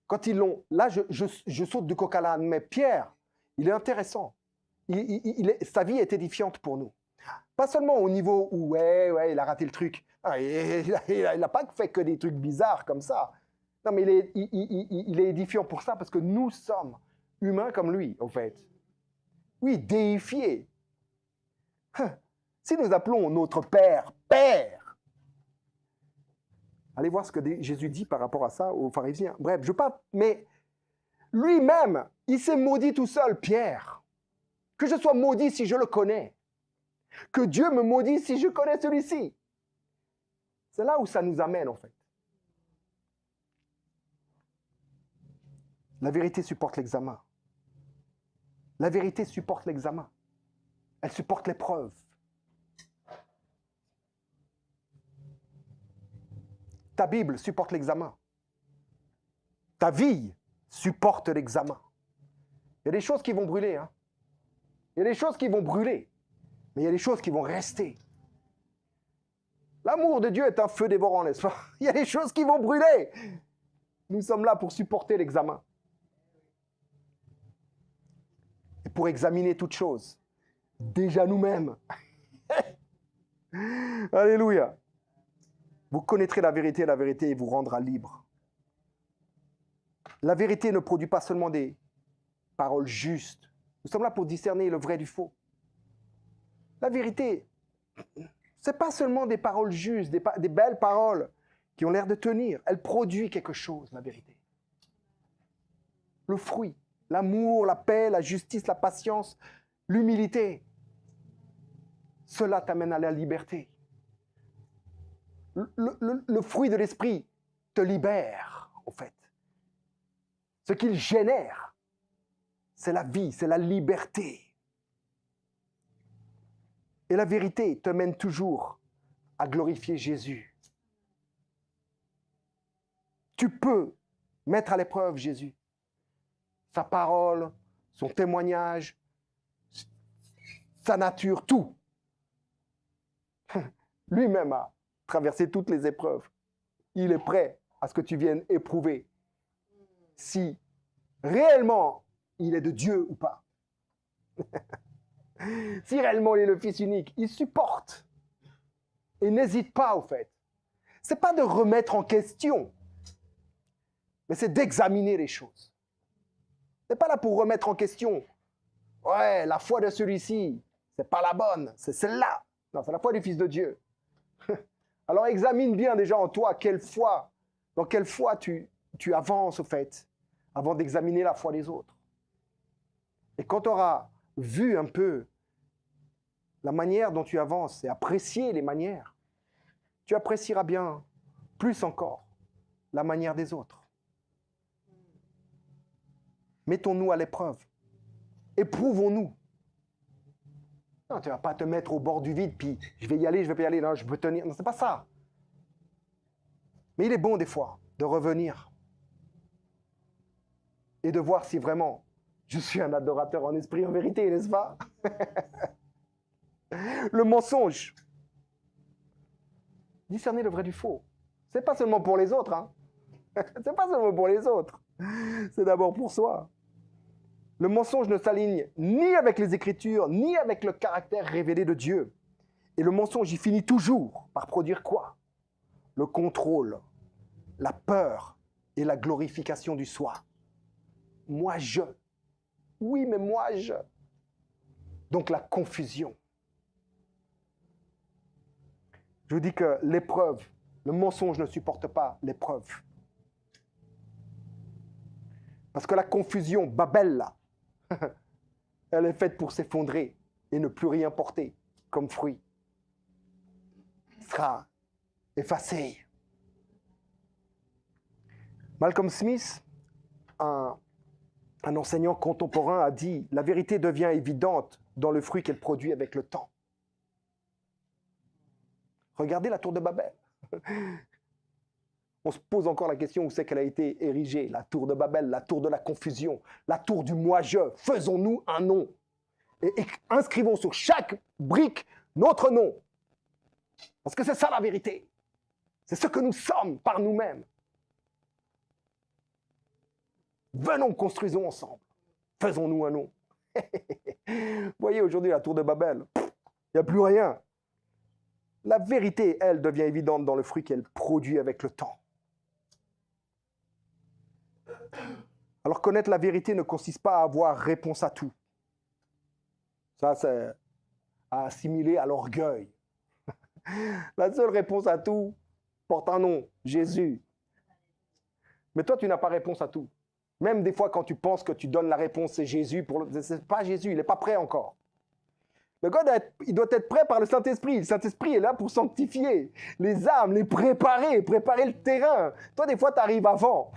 Speaker 1: quand ils l'ont... Là, je saute du coq à l'âne, mais Pierre, il est intéressant. Sa vie est édifiante pour nous. Pas seulement au niveau où, il a raté le truc. Ah, il n'a pas fait que des trucs bizarres comme ça. Non, mais il est édifiant pour ça, parce que nous sommes humains comme lui, en fait. Oui, déifiés. Si nous appelons notre Père, Père, allez voir ce que Jésus dit par rapport à ça aux pharisiens. Bref, je parle, mais lui-même, il s'est maudit tout seul, Pierre. Que je sois maudit si je le connais. Que Dieu me maudisse si je connais celui-ci. C'est là où ça nous amène, en fait. La vérité supporte l'examen. La vérité supporte l'examen. Elle supporte l'épreuve. Ta Bible supporte l'examen. Ta vie supporte l'examen. Il y a des choses qui vont brûler. Hein. Il y a des choses qui vont brûler. Mais il y a des choses qui vont rester. L'amour de Dieu est un feu dévorant, n'est-ce pas? Il y a des choses qui vont brûler. Nous sommes là pour supporter l'examen. Et pour examiner toutes choses. Déjà nous-mêmes. Alléluia. Vous connaîtrez la vérité vous rendra libre. La vérité ne produit pas seulement des paroles justes. Nous sommes là pour discerner le vrai du faux. La vérité, ce n'est pas seulement des paroles justes, des belles paroles qui ont l'air de tenir. Elle produit quelque chose, la vérité. Le fruit, l'amour, la paix, la justice, la patience, l'humilité. Cela t'amène à la liberté. Le fruit de l'esprit te libère, en fait. Ce qu'il génère, c'est la vie, c'est la liberté. Et la vérité te mène toujours à glorifier Jésus. Tu peux mettre à l'épreuve Jésus. Sa parole, son témoignage, sa nature, tout. Lui-même a traversé toutes les épreuves. Il est prêt à ce que tu viennes éprouver si réellement il est de Dieu ou pas. Si réellement il est le Fils unique, il supporte. Et n'hésite pas, au fait. Ce n'est pas de remettre en question, mais c'est d'examiner les choses. Ce n'est pas là pour remettre en question. Ouais, la foi de celui-ci, ce n'est pas la bonne, c'est celle-là. Non, c'est la foi du Fils de Dieu. Alors examine bien déjà en toi dans quelle foi tu avances, au fait, avant d'examiner la foi des autres. Et quand tu auras vu un peu la manière dont tu avances et apprécié les manières, tu apprécieras bien, plus encore, la manière des autres. Mettons-nous à l'épreuve. Éprouvons-nous. Non, tu ne vas pas te mettre au bord du vide, puis je vais y aller, je ne vais pas y aller, non, je peux tenir. Non, ce n'est pas ça. Mais il est bon des fois de revenir et de voir si vraiment je suis un adorateur en esprit, en vérité, n'est-ce pas? Le mensonge. Discerner le vrai du faux. Ce n'est pas seulement pour les autres. Hein. Ce n'est pas seulement pour les autres. C'est d'abord pour soi. Le mensonge ne s'aligne ni avec les Écritures, ni avec le caractère révélé de Dieu. Et le mensonge, il finit toujours par produire quoi? Le contrôle, la peur et la glorification du soi. Moi, je. Oui, mais moi, je. Donc la confusion. Je vous dis que l'épreuve, le mensonge ne supporte pas l'épreuve. Parce que la confusion, Babel, là, elle est faite pour s'effondrer et ne plus rien porter comme fruit. sera effacé. Malcolm Smith, un enseignant contemporain, a dit « La vérité devient évidente dans le fruit qu'elle produit avec le temps. » Regardez la tour de Babel. On se pose encore la question où c'est qu'elle a été érigée. La tour de Babel, la tour de la confusion, la tour du moi-je. Faisons-nous un nom et inscrivons sur chaque brique notre nom. Parce que c'est ça la vérité. C'est ce que nous sommes par nous-mêmes. Venons, construisons ensemble. Faisons-nous un nom. Vous voyez aujourd'hui la tour de Babel, il n'y a plus rien. La vérité, elle, devient évidente dans le fruit qu'elle produit avec le temps. Alors connaître la vérité ne consiste pas à avoir réponse à tout. Ça, c'est à assimiler à l'orgueil. La seule réponse à tout porte un nom, Jésus. Mais toi, tu n'as pas réponse à tout. Même des fois, quand tu penses que tu donnes la réponse, c'est Jésus. Ce n'est pas Jésus, il n'est pas prêt encore. Le gars, il doit être prêt par le Saint-Esprit. Le Saint-Esprit est là pour sanctifier les âmes, les préparer le terrain. Toi, des fois, tu arrives avant.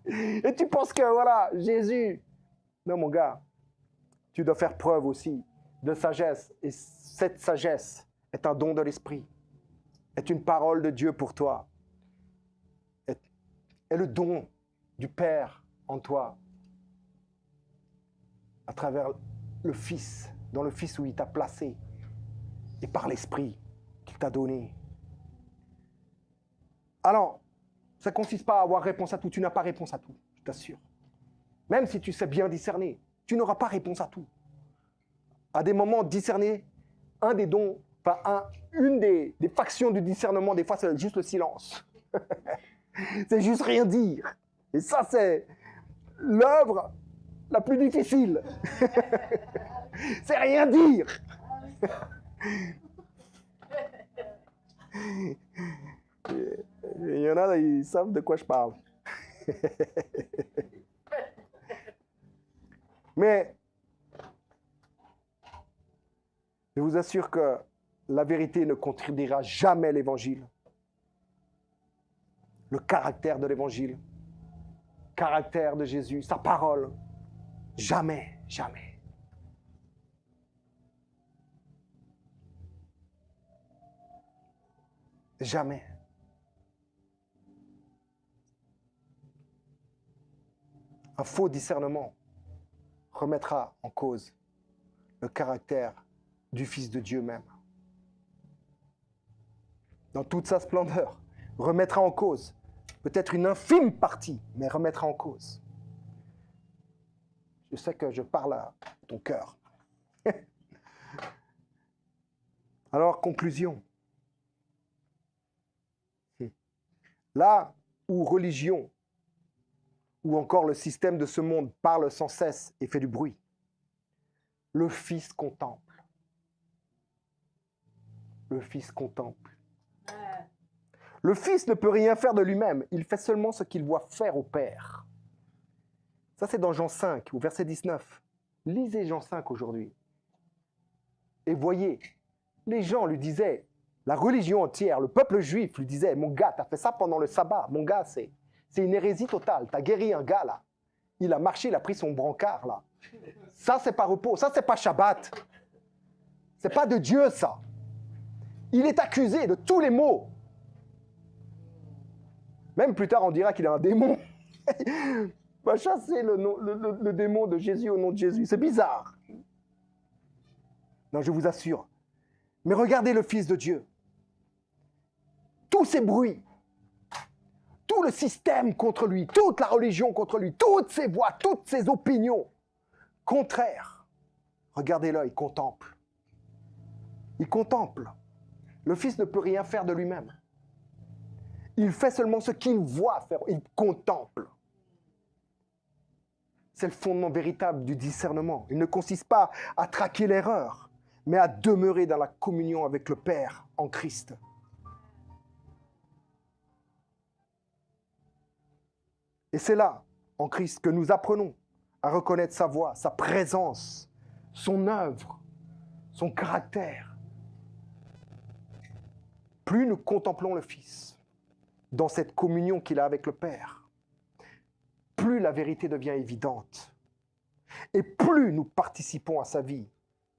Speaker 1: Et tu penses que, voilà, Jésus. Non, mon gars, tu dois faire preuve aussi de sagesse. Et cette sagesse est un don de l'Esprit, est une parole de Dieu pour toi, est le don du Père en toi, à travers le Fils, dans le Fils où il t'a placé, et par l'Esprit qu'il t'a donné. Alors, ça ne consiste pas à avoir réponse à tout. Tu n'as pas réponse à tout, je t'assure. Même si tu sais bien discerner, tu n'auras pas réponse à tout. À des moments, discerner, un des dons, enfin, une des factions du discernement, des fois, c'est juste le silence. C'est juste rien dire. Et ça, c'est l'œuvre la plus difficile. C'est rien dire. Il y en a, ils savent de quoi je parle. Mais je vous assure que la vérité ne contredira jamais l'évangile. Le caractère de l'évangile, caractère de Jésus, sa parole. Jamais, jamais. Jamais. Un faux discernement remettra en cause le caractère du Fils de Dieu même. Dans toute sa splendeur, remettra en cause peut-être une infime partie, mais remettra en cause. Je sais que je parle à ton cœur. Alors, conclusion. Là où religion, ou encore le système de ce monde parle sans cesse et fait du bruit, le Fils contemple. Le Fils contemple. Le Fils ne peut rien faire de lui-même, il fait seulement ce qu'il voit faire au Père. Ça, c'est dans Jean 5, au verset 19. Lisez Jean 5 aujourd'hui. Et voyez, les gens lui disaient, la religion entière, le peuple juif lui disait, mon gars, t'as fait ça pendant le sabbat, mon gars, c'est une hérésie totale, t'as guéri un gars là, il a marché, il a pris son brancard là. Ça, c'est pas repos, ça, c'est pas Shabbat. C'est pas de Dieu, ça. Il est accusé de tous les maux. Même plus tard, on dira qu'il est un démon. Va chasser le démon de Jésus au nom de Jésus. C'est bizarre. Non, je vous assure. Mais regardez le Fils de Dieu. Tous ces bruits, tout le système contre lui, toute la religion contre lui, toutes ses voix, toutes ses opinions contraires. Regardez-le, il contemple. Il contemple. Le Fils ne peut rien faire de lui-même. Il fait seulement ce qu'il voit faire. Il contemple. C'est le fondement véritable du discernement. Il ne consiste pas à traquer l'erreur, mais à demeurer dans la communion avec le Père en Christ. Et c'est là, en Christ, que nous apprenons à reconnaître sa voix, sa présence, son œuvre, son caractère, plus nous contemplons le Fils dans cette communion qu'il a avec le Père, plus la vérité devient évidente. Et plus nous participons à sa vie,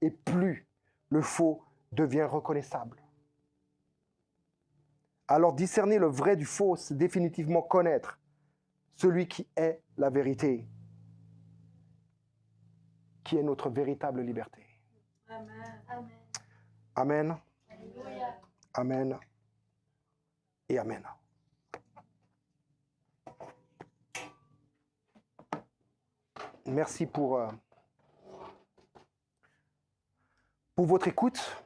Speaker 1: et plus le faux devient reconnaissable. Alors discerner le vrai du faux, c'est définitivement connaître celui qui est la vérité, qui est notre véritable liberté.
Speaker 2: Amen.
Speaker 1: Amen.
Speaker 2: Alléluia.
Speaker 1: Amen. Et Amen. Merci pour votre écoute.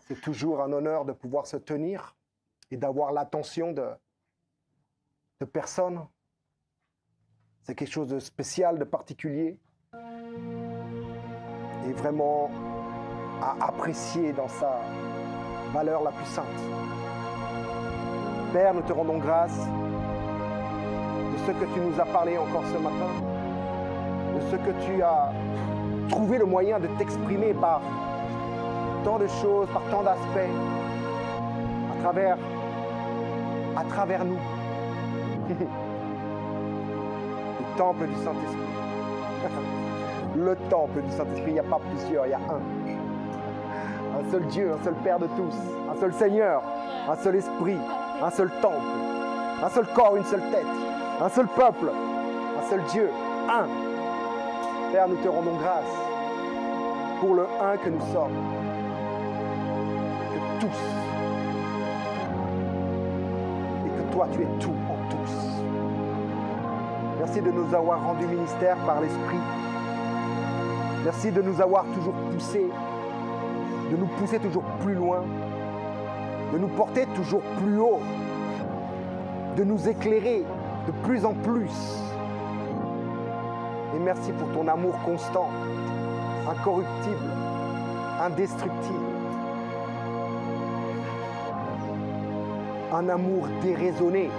Speaker 1: C'est toujours un honneur de pouvoir se tenir et d'avoir l'attention de personnes. C'est quelque chose de spécial, de particulier. Et vraiment à apprécier dans sa valeur la plus sainte. Père, nous te rendons grâce de ce que tu nous as parlé encore ce matin, de ce que tu as trouvé le moyen de t'exprimer par tant de choses, par tant d'aspects, à travers nous. Le temple du Saint-Esprit. Le temple du Saint-Esprit, il n'y a pas plusieurs, il y a un. Un seul Dieu, un seul Père de tous, un seul Seigneur, un seul Esprit, un seul temple, un seul corps, une seule tête, un seul peuple, un seul Dieu, un. Père, nous te rendons grâce pour le un que nous sommes, que tous, et que toi tu es tout en tous. Merci de nous avoir rendu ministère par l'Esprit. Merci de nous avoir toujours poussés, de nous pousser toujours plus loin, de nous porter toujours plus haut, de nous éclairer de plus en plus. Et merci pour ton amour constant, incorruptible, indestructible. Un amour déraisonné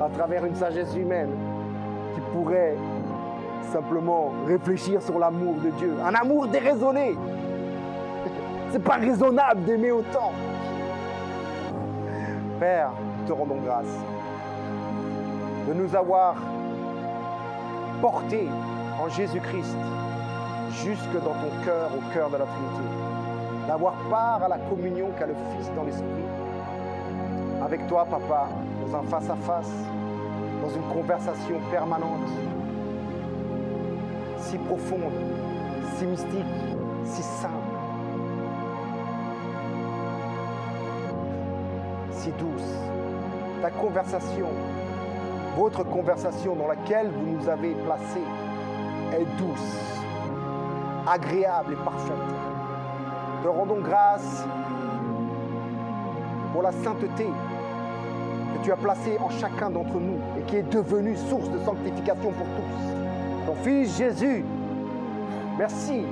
Speaker 1: à travers une sagesse humaine qui pourrait simplement réfléchir sur l'amour de Dieu. Un amour déraisonné. C'est pas raisonnable d'aimer autant. Père, nous te rendons grâce de nous avoir portés en Jésus-Christ jusque dans ton cœur, au cœur de la Trinité. D'avoir part à la communion qu'a le Fils dans l'Esprit. Avec toi, Papa, dans un face-à-face, dans une conversation permanente, si profonde, si mystique, si simple, si douce. Ta conversation, votre conversation dans laquelle vous nous avez placés est douce, agréable et parfaite. Te rendons grâce pour la sainteté que tu as placée en chacun d'entre nous et qui est devenue source de sanctification pour tous. Ton Fils Jésus, merci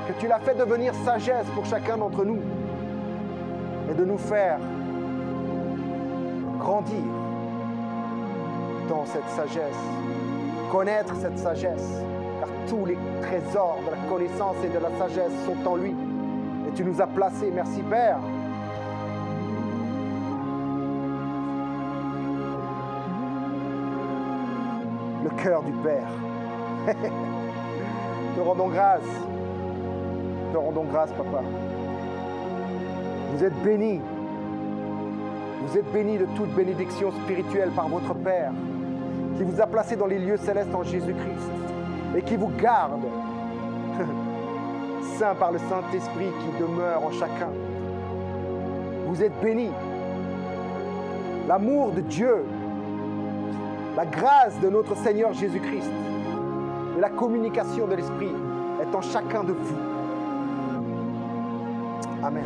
Speaker 1: que tu l'as fait devenir sagesse pour chacun d'entre nous et de nous faire grandir dans cette sagesse, connaître cette sagesse, car tous les trésors de la connaissance et de la sagesse sont en lui. Et tu nous as placés, merci Père. Le cœur du Père. Te rendons grâce. Te rendons grâce, Papa. Vous êtes bénis. Vous êtes bénis de toute bénédiction spirituelle par votre Père, qui vous a placé dans les lieux célestes en Jésus-Christ et qui vous garde, saint par le Saint-Esprit qui demeure en chacun. Vous êtes bénis. L'amour de Dieu, la grâce de notre Seigneur Jésus-Christ et la communication de l'Esprit est en chacun de vous. Amen.